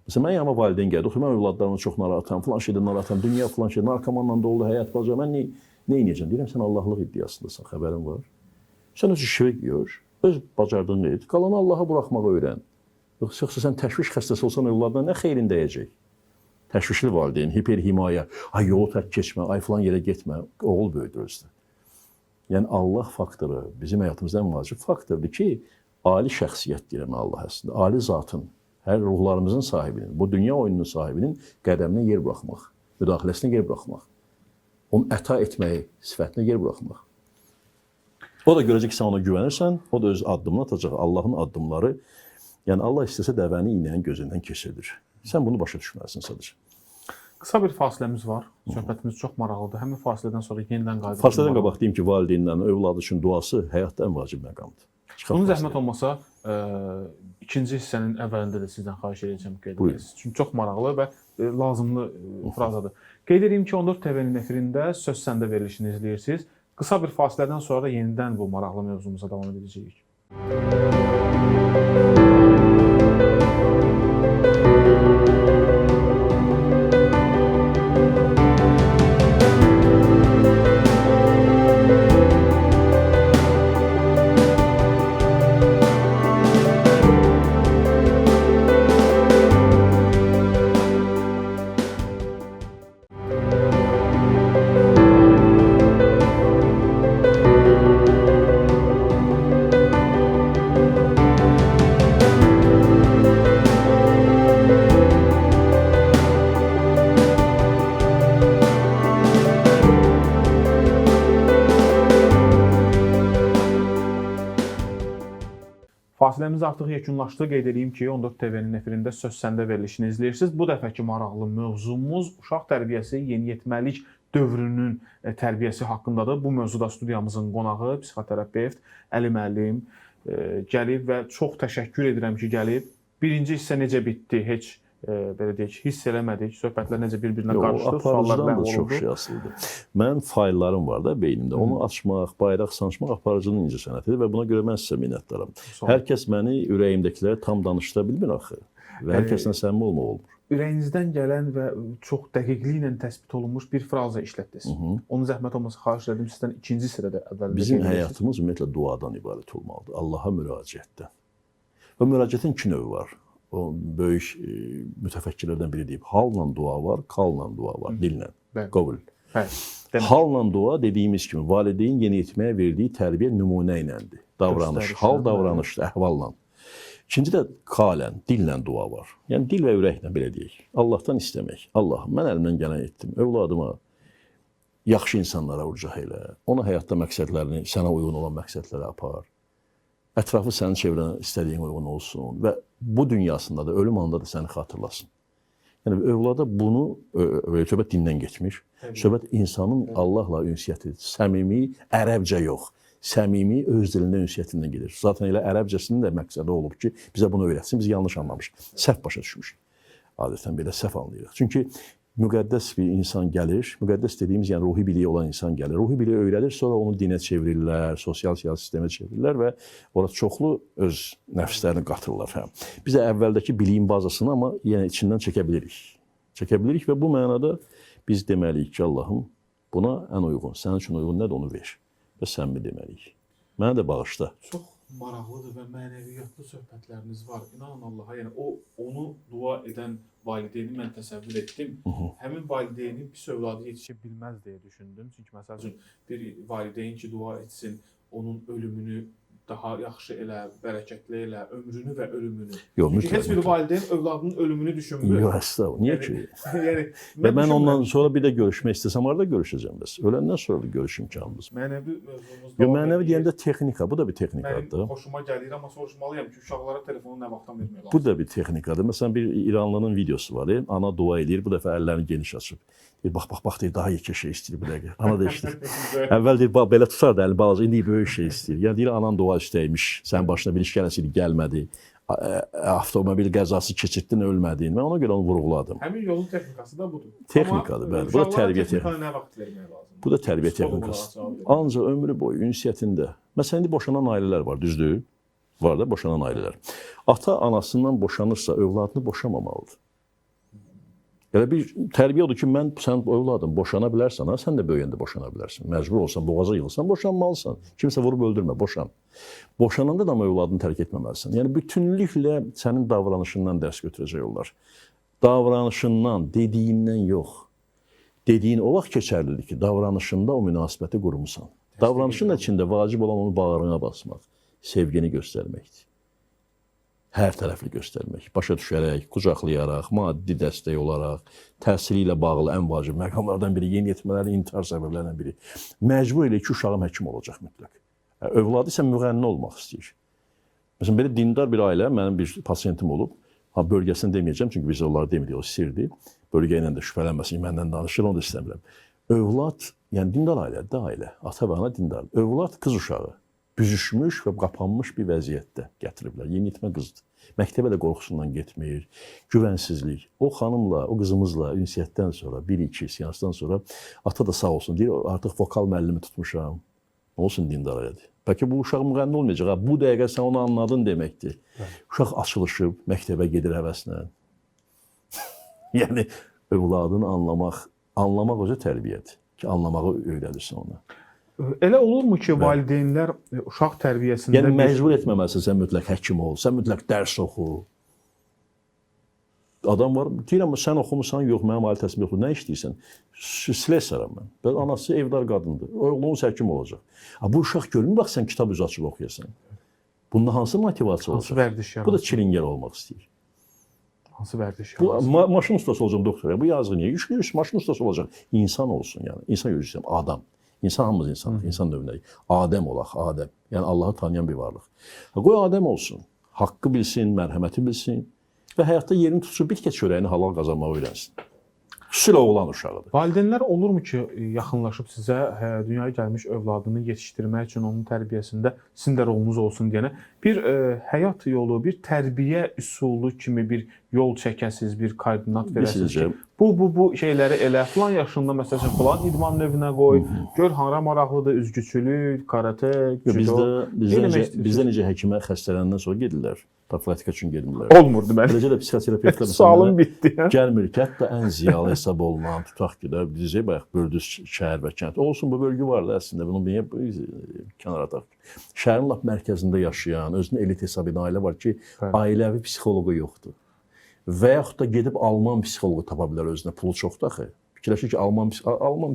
Speaker 2: Məsələn, mən yanıma valideyn gəldi, mən övladlarımı çox narahatam, filan şeydən narahatam, dünya filan şey, narkomanla dolu həyat olacaq, mən nə edəcəm? Deyirəm, sən Allahlıq iddiasındasan, xəbərin var. Sən öz işini gör, öz bacardığını et, qalanı Allaha buraxmağı öyrən. Yoxsa sən təşviş xəstəsi olsan övladına nə xeyrin dəyəcək? Təşvişli valideyn, hiperhimayə, ay yolu tək keçmə, ay filan yerə getmə, oğul böyüdür özdə. Yəni Allah faktoru bizim həyatımızda ən vacib faktordur ki, ali şəxsiyyət deyirəm Allah əslində, ali zatın, hər ruhlarımızın sahibinin, bu dünya oyununun sahibinin qədəminə yer buraxmaq, müdaxiləsinə yer buraxmaq, onu əta etməyi, sifətinə yer buraxmaq. O da görəcək ki, sən ona güvənirsən, o da öz addımını atacaq. Allahın addımları, yəni Allah istəsə dəvəni iynənin gözündən keçirdir. Sən bunu başa düşməlisən sadəcə.
Speaker 1: Qısa bir fasiləmiz var. Söhbətimiz çox maraqlıdır. Həmin fasilədən sonra yenidən qayıdacağıq.
Speaker 2: Fasilədən qabaq deyim ki, valideynlərin övladı üçün duası həyatda ən vacib məqamdır.
Speaker 1: Bunun zəhmət olmasa, ikinci hissənin əvvəlində də sizdən xahiş edəcəm qeyd edəsiniz. Çünki çox maraqlı və lazımlı frazadır. Qeyd edeyim ki, 14 TV-nin efirində Söz Səndə verilişini izləyirsiniz. Qısa bir fasilədən sonra da yenidən bu maraqlı mövzumuza davam edəcəyik. Fasiləmiz artıq yekunlaşdı. Qeyd edeyim ki, 14 TV-nin efirində Söz Səndə verilişini izləyirsiniz. Bu dəfəki maraqlı mövzumuz uşaq tərbiyəsi, yeniyetməlik dövrünün tərbiyəsi haqqındadır. Bu mövzuda studiyamızın qonağı, psixoterapevt Əli müəllim gəlib və çox təşəkkür edirəm ki, gəlib. Birinci hissə necə bitdi? Heç belə deyək, hiss eləmədik. Söhbətlər necə bir-birinə qarışdı, suallar məhv oldu.
Speaker 2: Çox şey asılıdır. Mənim fayllarım var da beynimdə. Onu açmaq, bayraq sancmaq aparıcının incə sənətidir və buna görə mən sizə minnətdaram. Hər kəs məni ürəyimdəkiləri tam danışdıra bilmir axı və hər kəslə səmimi olmaq olmur.
Speaker 1: Ürəyinizdən gələn və çox dəqiqliklə təsbit olunmuş bir fraza işlətdiniz. Onun zəhmət olmasa xahiş edirəm sizdən ikinci sırada əvvəldə.
Speaker 2: Bizim həyatımız ümumiyyətlə duadan ibarət olmalıdır. Allaha müraciətdən. Və müraciətin iki növü var. o böyük mütəfəkkirlərdən biri deyib, halla dua var, qalla dua var, dillə.
Speaker 1: Bəli.
Speaker 2: Qovul.
Speaker 1: Bəli. Demək.
Speaker 2: Halla dua dediyimiz kimi valideyn yeniyetməyə verdiyi tərbiyə nümunə iləndir. Davranış,
Speaker 1: Göstərişlə,
Speaker 2: hal davranışdır, əhvalla. İkinci də qalən, dillə dua var. Yəni dil və ürəklə belə deyək. Allahdan istəmək. Allah, mən əlimdən gələn etdim. Övladıma yaxşı insanlara urcaq elə. Ona həyatda məqsədlərini, sənə uyğun olan məqsədlərə apar. Ətrafı sənin çevrənə istədiyin uyğun olsun və bu dünyasında da, ölüm anında da səni xatırlasın. Yəni övlada bunu, söhbət dindən geçmiş, söhbət insanın Allahla ünsiyyəti, səmimi, ərəbcə yox, səmimi öz dilində ünsiyyətindən gedir. Zaten elə ərəbcəsinin də məqsədi olub ki, bizə bunu öyrətsin, biz yanlış anlamışıq, səhv başa düşmüşük. Adətən belə səhv anlayırıq. Çünki müqəddəs bir insan gəlir, müqəddəs dediyimiz yəni ruhi biliyi olan insan gəlir. Ruhi biliyi öyrədir, sonra onu dinə çevirirlər, sosial sistemə çevirirlər və orada çoxlu öz nəfslərini qatırlar. Hə. Biz də əvvəldəki biliyin bazasını amma yenə içindən çəkə bilirik. Çəkə bilirik və bu mənada biz deməliyik ki, Allahım buna ən uyğun, sənin üçün uyğun nədir onu ver və səmimi deməliyik. Mənə də bağışla.
Speaker 1: Çox maraqlıdır və mənəviyyatlı söhbətləriniz var. İnanın Allaha, yəni onu dua edən valideyni mən təsəvvür etdim. Həmin valideynin pis övladı yetişə bilməz deyə düşündüm. Çünki məsəl üçün bir valideyn ki, dua etsin, onun ölümünü daha yaxşı elə, bərəkətli elə, ömrünü və ölümünü. Çünki heç bir valideyn övladının ölümünü düşünmür.
Speaker 2: Yox, əslində, niyə ki?
Speaker 1: Yəni,
Speaker 2: mən ondan sonra bir də görüşmək istəsəm, harada görüşəcəm bəs? Öləndən sonra da görüş imkanımız.
Speaker 1: Mənəvi mövzumuz.
Speaker 2: Yox, mənəvi deyəndə texnika, bu da bir texnikadır.
Speaker 1: Mənim xoşuma gəlir, amma soruşmalıyam ki, uşaqlara telefonu nə vaxtdan vermək lazım?
Speaker 2: Bu da bir texnikadır. Məsələn, bir İranlının videosu var. Ana dua edir, bu dəfə əllərini geniş açıb. Deyir, bax, deyir, daha yekə şey istəyir bu dəqiqə. Ana da işləyir. Əvvəl deyir, belə tutar da əli balaca, indi böyük şey istəyir. Yəni deyir, anan dua istəymiş, sənin başına bir iş gələsidir, gəlmədi. Avtomobil qəzası keçirdin, ölmədin. Mən ona görə onu vurğuladım.
Speaker 1: Həmin yolun texnikası da budur.
Speaker 2: Texnikadır, bəli. Bu da tərbiyə texnikası.
Speaker 1: Nə vaxt vermək lazım?
Speaker 2: Bu da tərbiyə texnikası. Ancaq ömrü boyu ünsiyyətində. Məsələn, indi boşanan ailələr var, düzdür? Var da boşanan ailələr. Ata anasından boşanırsa, övladını boşamamalıdır. Elə bir tərbiyə odur ki, mən sən övladım boşana bilərsən, ha, sən də böyüyəndə boşana bilərsən. Məcbur olsan, boğaza yığılsan, boşanmalısan. Kimsə vurub öldürmə, boşan. Boşananda da övladını tərk etməməlisən. Yəni bütünlüklə sənin davranışından dərs götürəcək onlar. Davranışından, dediyindən yox. Dediyin o vaxt keçərlidir ki, davranışında o münasibəti qurmusan. Davranışın içində vacib olan onu bağrına basmaq, sevgini göstərməkdir. Hər tərəfli göstərmək, başa düşərək, qucaqlayaraq, maddi dəstək olaraq, təhsili ilə bağlı ən vacib məqamlardan biri, yeniyetmələrin intihar səbəblərindən biri. Məcbur elə ki, uşağım həkim olacaq mütləq. Övladı isə müğənni olmaq istəyir. Məsələn, belə dindar bir ailə, mənim bir pasiyentim olub, bölgəsini deməyəcəm, çünki biz onları demirik, o sirdir. Bölgə ilə də şübhələnməsin, məndən danışır, onu da istəmirəm. Övlad, yəni dindar ailə, ata və ana dindar. Övlad qız uşağı. Büzüşmüş və qapanmış bir vəziyyətdə gətiriblər. Yeniyetmə qızdır. Məktəbə də qorxusundan getmir, güvənsizlik. O xanımla, o qızımızla ünsiyyətdən sonra, 1-2 seansdan sonra ata da sağ olsun, deyir, artıq vokal müəllimi tutmuşam. Olsun dindar elədir. Bəlkə bu uşaq müğənni olmayacaq. Bu dəqiqə sən onu anladın deməkdir. Uşaq açılışıb, məktəbə gedir həvəslə. Yəni, övladını anlamaq özü tərbiyədir ki, anlamağı öyrədirsən ona.
Speaker 1: Elə olurmu ki, valideynlər uşaq tərbiyəsində...
Speaker 2: Yəni, məcbur etməməlisən, sən mütləq həkim ol, sən mütləq dərs oxu. Adam var, deyirəm, sən oxumusan, yox, mənim ali təhsilim yoxdur, nə işləyirsən? Slesarım mən. Anası evdar qadındır, oğlunuz həkim olacaq. Bu uşaq görmür, bax, sən kitab üzü açıb oxuyasan. Bunda hansı motivasiya olacaq?
Speaker 1: Hansı vərdiş yarar?
Speaker 2: Bu da çilingər olmaq istəyir.
Speaker 1: Hansı vərdiş yarar?
Speaker 2: Bu, maşın ustası olacaq doktor, bu yazğı niyə? Yüklüyüz, maşın ustası olacaq. İnsan olsun, yəni. İnsan gözləyirəm, adam. İnsan hamımız insandır, insan növünəyik. Adəm olaq, Adəm. Yəni Allahı tanıyan bir varlıq. Qoy Adəm olsun, haqqı bilsin, mərhəməti bilsin və həyatda yerini tutsun, bir kez çörəyini halal qazanmağı öyrənsin. Xüsusilə oğlan uşağıdır.
Speaker 1: Valideynlər olurmu ki, yaxınlaşıb sizə dünyaya gəlmiş övladını yetişdirmək üçün onun tərbiyəsində sizin də rolunuz olsun deyənə bir həyat yolu, bir tərbiyə üsulu kimi bir yol çəkəsiz, bir koordinat verəsiniz ki, bu şeyləri elə filan yaşında məsələn filan idman növünə qoy, gör hara maraqlıdır, üzgüçülük, karate, judo.
Speaker 2: Bizdə necə həkimə xəstələnəndən sonra gedirlər, profilaktika üçün gedirlər.
Speaker 1: Olmur deməli.
Speaker 2: Eləcə də psixoterapevtlər
Speaker 1: sualım bitdi.
Speaker 2: Gəlmir ki, hətta ən ziyalı hesab olunan, tutaq ki də bizə bayaq böldüz şəhər və kənd. Olsun, bu bölgü var da əslində, bunu niyə kənara ataq? Şəhərin lap mərkəzində yaşayan, özünü elit hesab edən ailə var ki, ailəvi psixoloqu yoxdur. Və yaxud da gedib Alman psixoloqu tapa bilər özünə, pulu çoxdur axı. Fikirləşir ki, Alman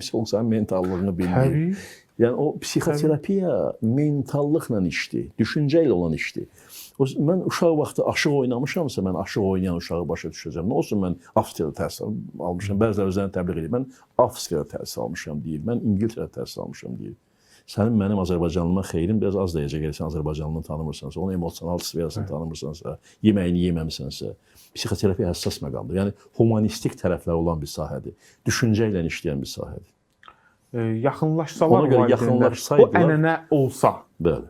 Speaker 2: psixoloq sənin mentallığını bilmir.
Speaker 1: Təbii.
Speaker 2: Yəni o psixoterapiya mentallıqla işdir, düşüncə ilə olan işdir. Mən uşaq vaxtı aşıq oynamışamsa, mən aşıq oynayan uşağı başa düşəcəm. Nə olsun mən Avstriyada təhsil almışam, bəziləri özlərini təbliğ edir. Mən Avstriyada təhsil almışam deyir, mən İngiltərədə təhsil almışam deyir. Sənin mənim Azərbaycanlıma xeyrin biraz az dəyəcək, əgər sən Azərbaycanlını tanımırsansa, onun emosional sferasını tanımırsansa, yeməyini yeməmisənsə, psixoterapiya həssas məqamdır. Yəni humanistik tərəfləri olan bir sahədir, düşüncə ilə işləyən bir sahədir.
Speaker 1: Yaxınlaşsalar,
Speaker 2: ona görə yaxınlaşsaydılar,
Speaker 1: o ənənə olsa,
Speaker 2: bəli.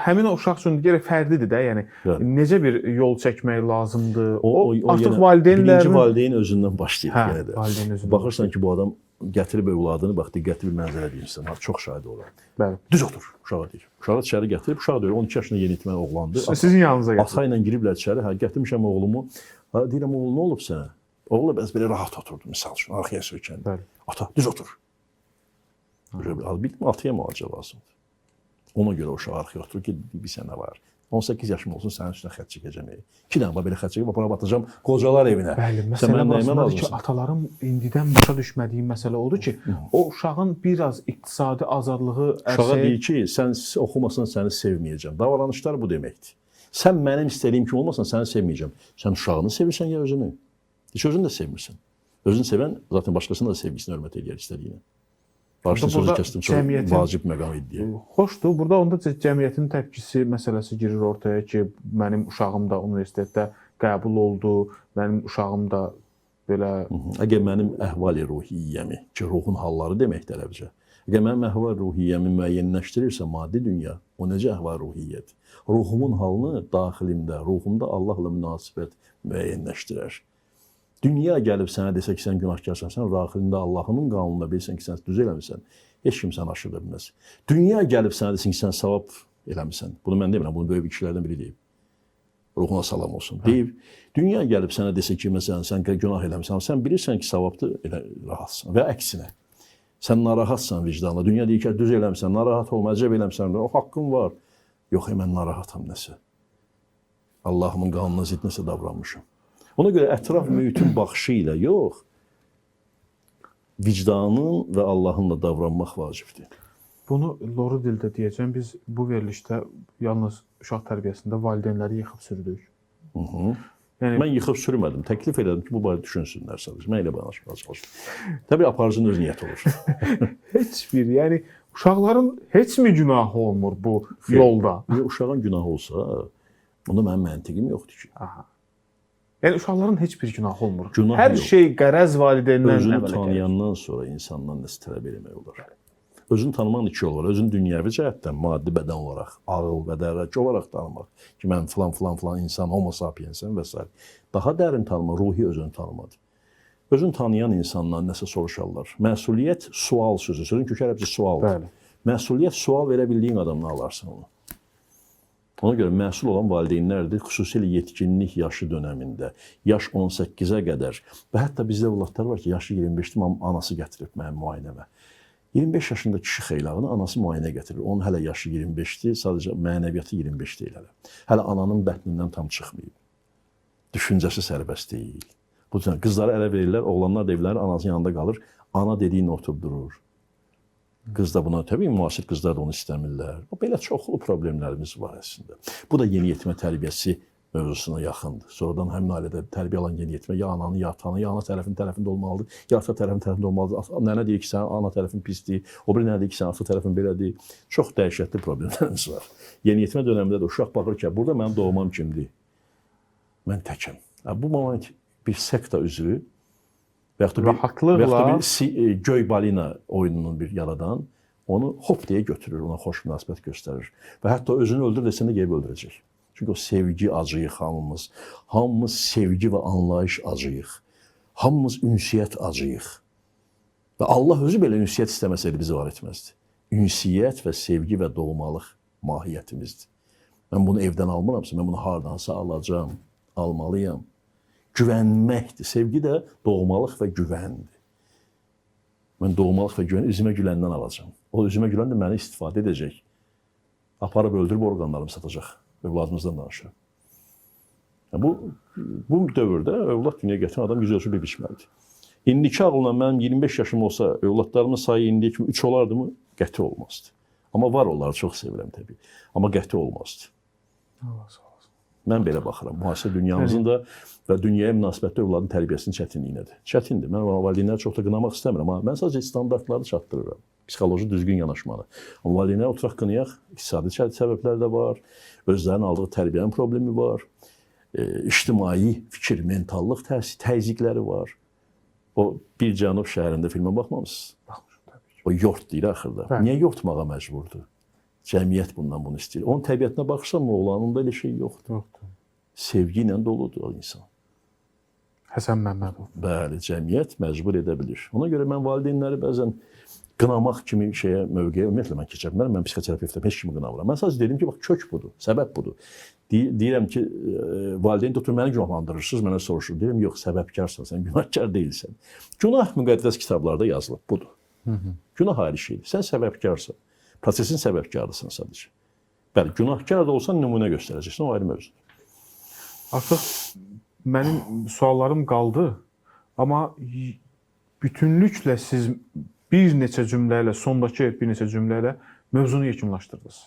Speaker 1: həmin o uşaq üçün gərək fərdidir də, yəni
Speaker 2: Bəli.
Speaker 1: necə bir yol çəkmək lazımdır.
Speaker 2: O
Speaker 1: artıq
Speaker 2: yenə
Speaker 1: valideynlərin
Speaker 2: birinci valideyn özündən başlayır yenə də.
Speaker 1: Valideyn özündən.
Speaker 2: Baxırsan ki, bu adam gətirib övladını, bax diqqətli bir mənzərə deyirsən, çox şahid olur.
Speaker 1: Bəli.
Speaker 2: Düz otur, uşağa deyir. Uşağı içəri gətirib, uşaq deyir, 12 yaşında yeniyetmə oğlandı.
Speaker 1: Sizin yanınıza gətirir.
Speaker 2: Ata ilə giriblər içəri, hə, gətirmişəm oğlumu. Ha, deyirəm, oğul, nə olub sənə? Oğul bəs belə rahat oturdu, misal üçün, arxaya söykəndi.
Speaker 1: Bəli.
Speaker 2: Ata, düz otur. Bildim, ataya müalicə lazımdır. Ona görə uşaq arxaya oturur ki, bir sənə var. 18 yaşım olsun, sənin üstünə xət çəkəcəm. 2 dənə belə xət çəkib, buna batacam qocalar evinə.
Speaker 1: Bəli, məsələ burasındadır ki, ataların indidən başa düşmədiyi məsələ odur ki, o uşağın biraz iqtisadi azadlığı...
Speaker 2: Uşağa deyir ki, sən oxumasan səni sevməyəcəm. Davranışlar bu deməkdir. Sən mənim istədiyim kimi olmasan səni sevməyəcəm. Sən uşağını sevirsən ya özünü? Heç özünü də sevmirsən. Özünü sevən zaten başqasına da sevgisini hörmət edir istədiyini. Başqa sözü kəsdim, çox vacib məqam idi.
Speaker 1: Xoşdur, burada onda cəmiyyətin təpkisi məsələsi girir ortaya ki, mənim uşağım da universitetdə qəbul oldu, mənim uşağım da belə...
Speaker 2: Əgər mənim əhval-i ruhiyyəmi, ki, ruhun halları deməkdir ərəbcə, əgər mənim əhval-i ruhiyyəmi müəyyənləşdirirsə maddi dünya, o necə əhval-i ruhiyyədir? Ruhumun halını daxilimdə, ruhumda Allahla münasibət müəyyənləşdirər. Dünya gəlib sənə desə ki, sən günahkarsan, sən daxilində Allahın qanununda bilsən ki, sən düz eləmirsən, heç kim səni aşırı bilməz. Dünya gəlib sənə desin ki, sən savab eləmirsən. Bunu mən demirəm, bunu böyük kişilərdən biri deyib. Ruhuna salam olsun. Deyib, dünya gəlib sənə desə ki, məsələn, sən günah eləmirsən, sən bilirsən ki, savabdır, elə rahatsan. Və əksinə, sən narahatsan vicdanla. Dünya deyir ki, düz eləmirsən, narahat olma, əcəb eləmirsən, o haqqın var. Yox, mən narahatam nəsə. Allahımın qanununa zidd nəsə davranmışam. Ona görə ətraf mühitin baxışı ilə yox, vicdanın və Allahınla davranmaq vacibdir.
Speaker 1: Bunu loru dildə deyəcəm, biz bu verilişdə yalnız uşaq tərbiyəsində valideynləri yıxıb sürdük.
Speaker 2: Yəni, mən yıxıb sürmədim, təklif elədim ki, bu barədə düşünsünlər sadəcə. Mən elə danışmağa çalışdım. Təbii aparıcının öz niyyəti olur.
Speaker 1: Heç bir, yəni uşaqların heç mi günahı olmur bu yolda?
Speaker 2: Uşağın günahı olsa, onda mənim məntiqim yoxdur ki.
Speaker 1: Aha. Yəni uşaqların heç bir günahı olmur.
Speaker 2: Günah
Speaker 1: hər
Speaker 2: yox.
Speaker 1: şey qərəz valideyndən
Speaker 2: özünü
Speaker 1: əmələ gəlir.
Speaker 2: tanıyandan sonra insandan nəsə tələb eləmək olar. Özünü tanımanın iki yolu var. Özünü dünyəvi cəhətdən, maddi bədən olaraq, ağıl və dərrak olaraq tanımaq. Ki, mən filan insan, homo sapiensəm və s. Daha dərin tanıma, ruhi özünü tanımadır. Özünü tanıyan insandan nəsə soruşarlar. Məsuliyyət sual sözü. Sözün kökü ərəbcə sualdır.
Speaker 1: Bəli.
Speaker 2: Məsuliyyət sual verə bildiyin adamdan alarsan onu. Ona görə məsul olan valideynlərdir, xüsusilə yetkinlik yaşı dönəmində, yaş 18-ə qədər və hətta bizdə övladlar var ki, yaşı 25-dir, anası gətirib mənim müayinəmə. 25 yaşında kişi xeylağını anası müayinə gətirir. Onun hələ yaşı 25-dir, sadəcə mənəviyyatı 25 deyil hələ. Hələ ananın bətnindən tam çıxmayıb. Düşüncəsi sərbəst deyil. Bu yüzden qızları ələ verirlər, oğlanlar da evlərin anasının yanında qalır, ana dediyin oturub durur. Qız da buna, təbii müasir qızlar da onu istəmirlər. Belə çoxlu problemlərimiz var əslində. Bu da yeniyetmə tərbiyəsi mövzusuna yaxındır. Sonradan həmin ailədə tərbiyə alan yeniyetmə ya ananın, ya atanın, ya ana tərəfində olmalıdır, ya ata tərəfində olmalıdır. Nənə deyir ki, sənin ana tərəfin pisdir, o biri nənə deyir ki, sənin ata tərəfin belədir. Çox dəhşətli problemlərimiz var. Yeniyetmə dönəmində də uşaq baxır ki, burada mənim doğmam kimdir? Mən təkəm. Bu moment bir sekta üzrü və yaxud da bir göy balina oyununun bir yaradan onu hop deyə götürür, ona xoş münasibət göstərir. Və hətta özünü öldür desəndə gəlib öldürəcək. Çünki o sevgi acıyıq hamımız. Hamımız sevgi və anlayış acıyıq. Hamımız ünsiyyət acıyıq. Və Allah özü belə ünsiyyət istəməsəydi bizi var etməzdi. Ünsiyyət və sevgi və doğmalıq mahiyyətimizdir. Mən bunu evdən almıramsa, mən bunu hardansa alacağım, almalıyam. Güvənməkdir. Sevgi də doğmalıq və güvəndir. Mən doğmalıq və güvəni üzümə güləndən alacağım. O üzümə gülən də məni istifadə edəcək. Aparıb öldürüb orqanlarımı satacaq. Övladımızdan danışıram. Bu dövrdə övlad dünyaya gətirən adam yüz ölçü bir biçməlidir. İndiki ağılla mənim 25 yaşım olsa, övladlarımın sayı indiyə kimi 3 olardı mı? Qəti olmazdı. Amma var onları çox sevirəm təbii. Amma qəti olmazdı.
Speaker 1: Allah sağ olsun.
Speaker 2: Mən belə baxıram. Müasir dünyamızın da və dünyaya münasibətdə övladın tərbiyəsinin çətinliyinədir. Çətindir. Mən valideynləri çox da qınamaq istəmirəm, amma mən sadəcə standartları çatdırıram. Psixoloji düzgün yanaşmalı. Amma valideynləri oturaq qınayaq, iqtisadi səbəblər də var, özlərinin aldığı tərbiyənin problemi var, ictimai fikir, mentallıq təzyiqləri var. O Bir Cənub şəhərində filmə baxmamısınız?
Speaker 1: Baxmışam təbii ki.
Speaker 2: O yort deyir axırda.
Speaker 1: Bəli.
Speaker 2: Niyə yortmağa məcburdur? Cəmiyyət bundan bunu istəyir. Onun təbiətinə baxırsan, oğlanında elə şey yoxdur.
Speaker 1: Yoxdur.
Speaker 2: Sevgi ilə doludur o insan.
Speaker 1: Həsən Məmmədov.
Speaker 2: Bəli, cəmiyyət məcbur edə bilir. Ona görə mən valideynləri bəzən qınamaq kimi mövqeyə ümumiyyətlə mən keçə bilmərəm. Mən psixoterapeutəm, heç kimi qınamıram. Mən sadəcə dedim ki, bax kök budur, səbəb budur. Deyirəm ki, valideyn tutur məni günahlandırırsınız, mənə soruşur. Deyirəm, yox, səbəbkarsan, sən günahkar deyilsən. Günah müqəddəs kitablarda yazılıb, budur. Günah ayrı şeydir. Sən səbəbkarsan. Prosesin səbəbkarısan sadəcə. Bəli, günahkar da olsan nümunə göstərəcəksən, o ayrı mövzudur.
Speaker 1: Artıq mənim suallarım qaldı, amma bütünlüklə siz bir neçə cümlə ilə, sondakı bir neçə cümlə ilə mövzunu yekunlaşdırdınız.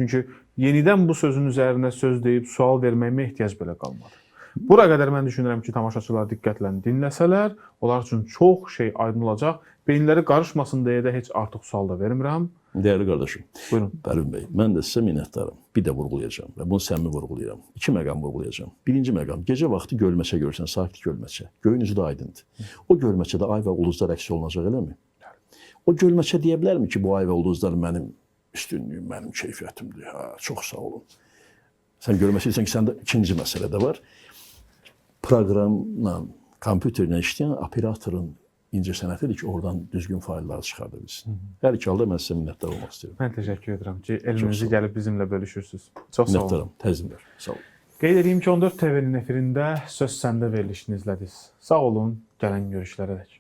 Speaker 1: Çünki yenidən bu sözün üzərinə söz deyib sual verməyimə ehtiyac belə qalmadı. Bura qədər mən düşünürəm ki, tamaşaçılar diqqətlə dinləsələr, onlar üçün çox şey aydın olacaq. Beyinləri qarışmasın deyə də heç artıq sual da vermirəm.
Speaker 2: Dəyərli qardaşım,
Speaker 1: Buyurun.
Speaker 2: Bəlvin bəy, mən də sizə minnətdarım. Bir də vurğulayacağam və bunu səmimi vurğulayıram. 2 məqam vurğulayacağım. Birinci məqam, gecə vaxtı gölməçə görsən, sakit gölməçə. Göyün üzü də aydındır. O gölməçədə ay və ulduzlar əks olunacaq, eləmi? O gölməçə deyə bilərmi ki, bu ay və ulduzlar mənim üstünlüyüm, mənim keyfiyyətimdir. Hə, çox sağ olun. Sən görməlisən ki, səndə ikinci məsələ də var. Proqramla, kompüterlə işləyən operatorun incə sənətidir ki, oradan düzgün failləri çıxarda bilsin. Hər iki halda mən sizə minnətdar olmaq istəyirəm.
Speaker 1: Mən təşəkkür edirəm ki, elminizi gəlib bizimlə bölüşürsünüz. Çox sağ olun.
Speaker 2: Minnətdaram, təzimlər. Sağ olun.
Speaker 1: Qeyd edeyim ki, 14 TV-nin efirində Söz Səndə verilişini izlədiniz. Sağ olun, gələn görüşlərə dək.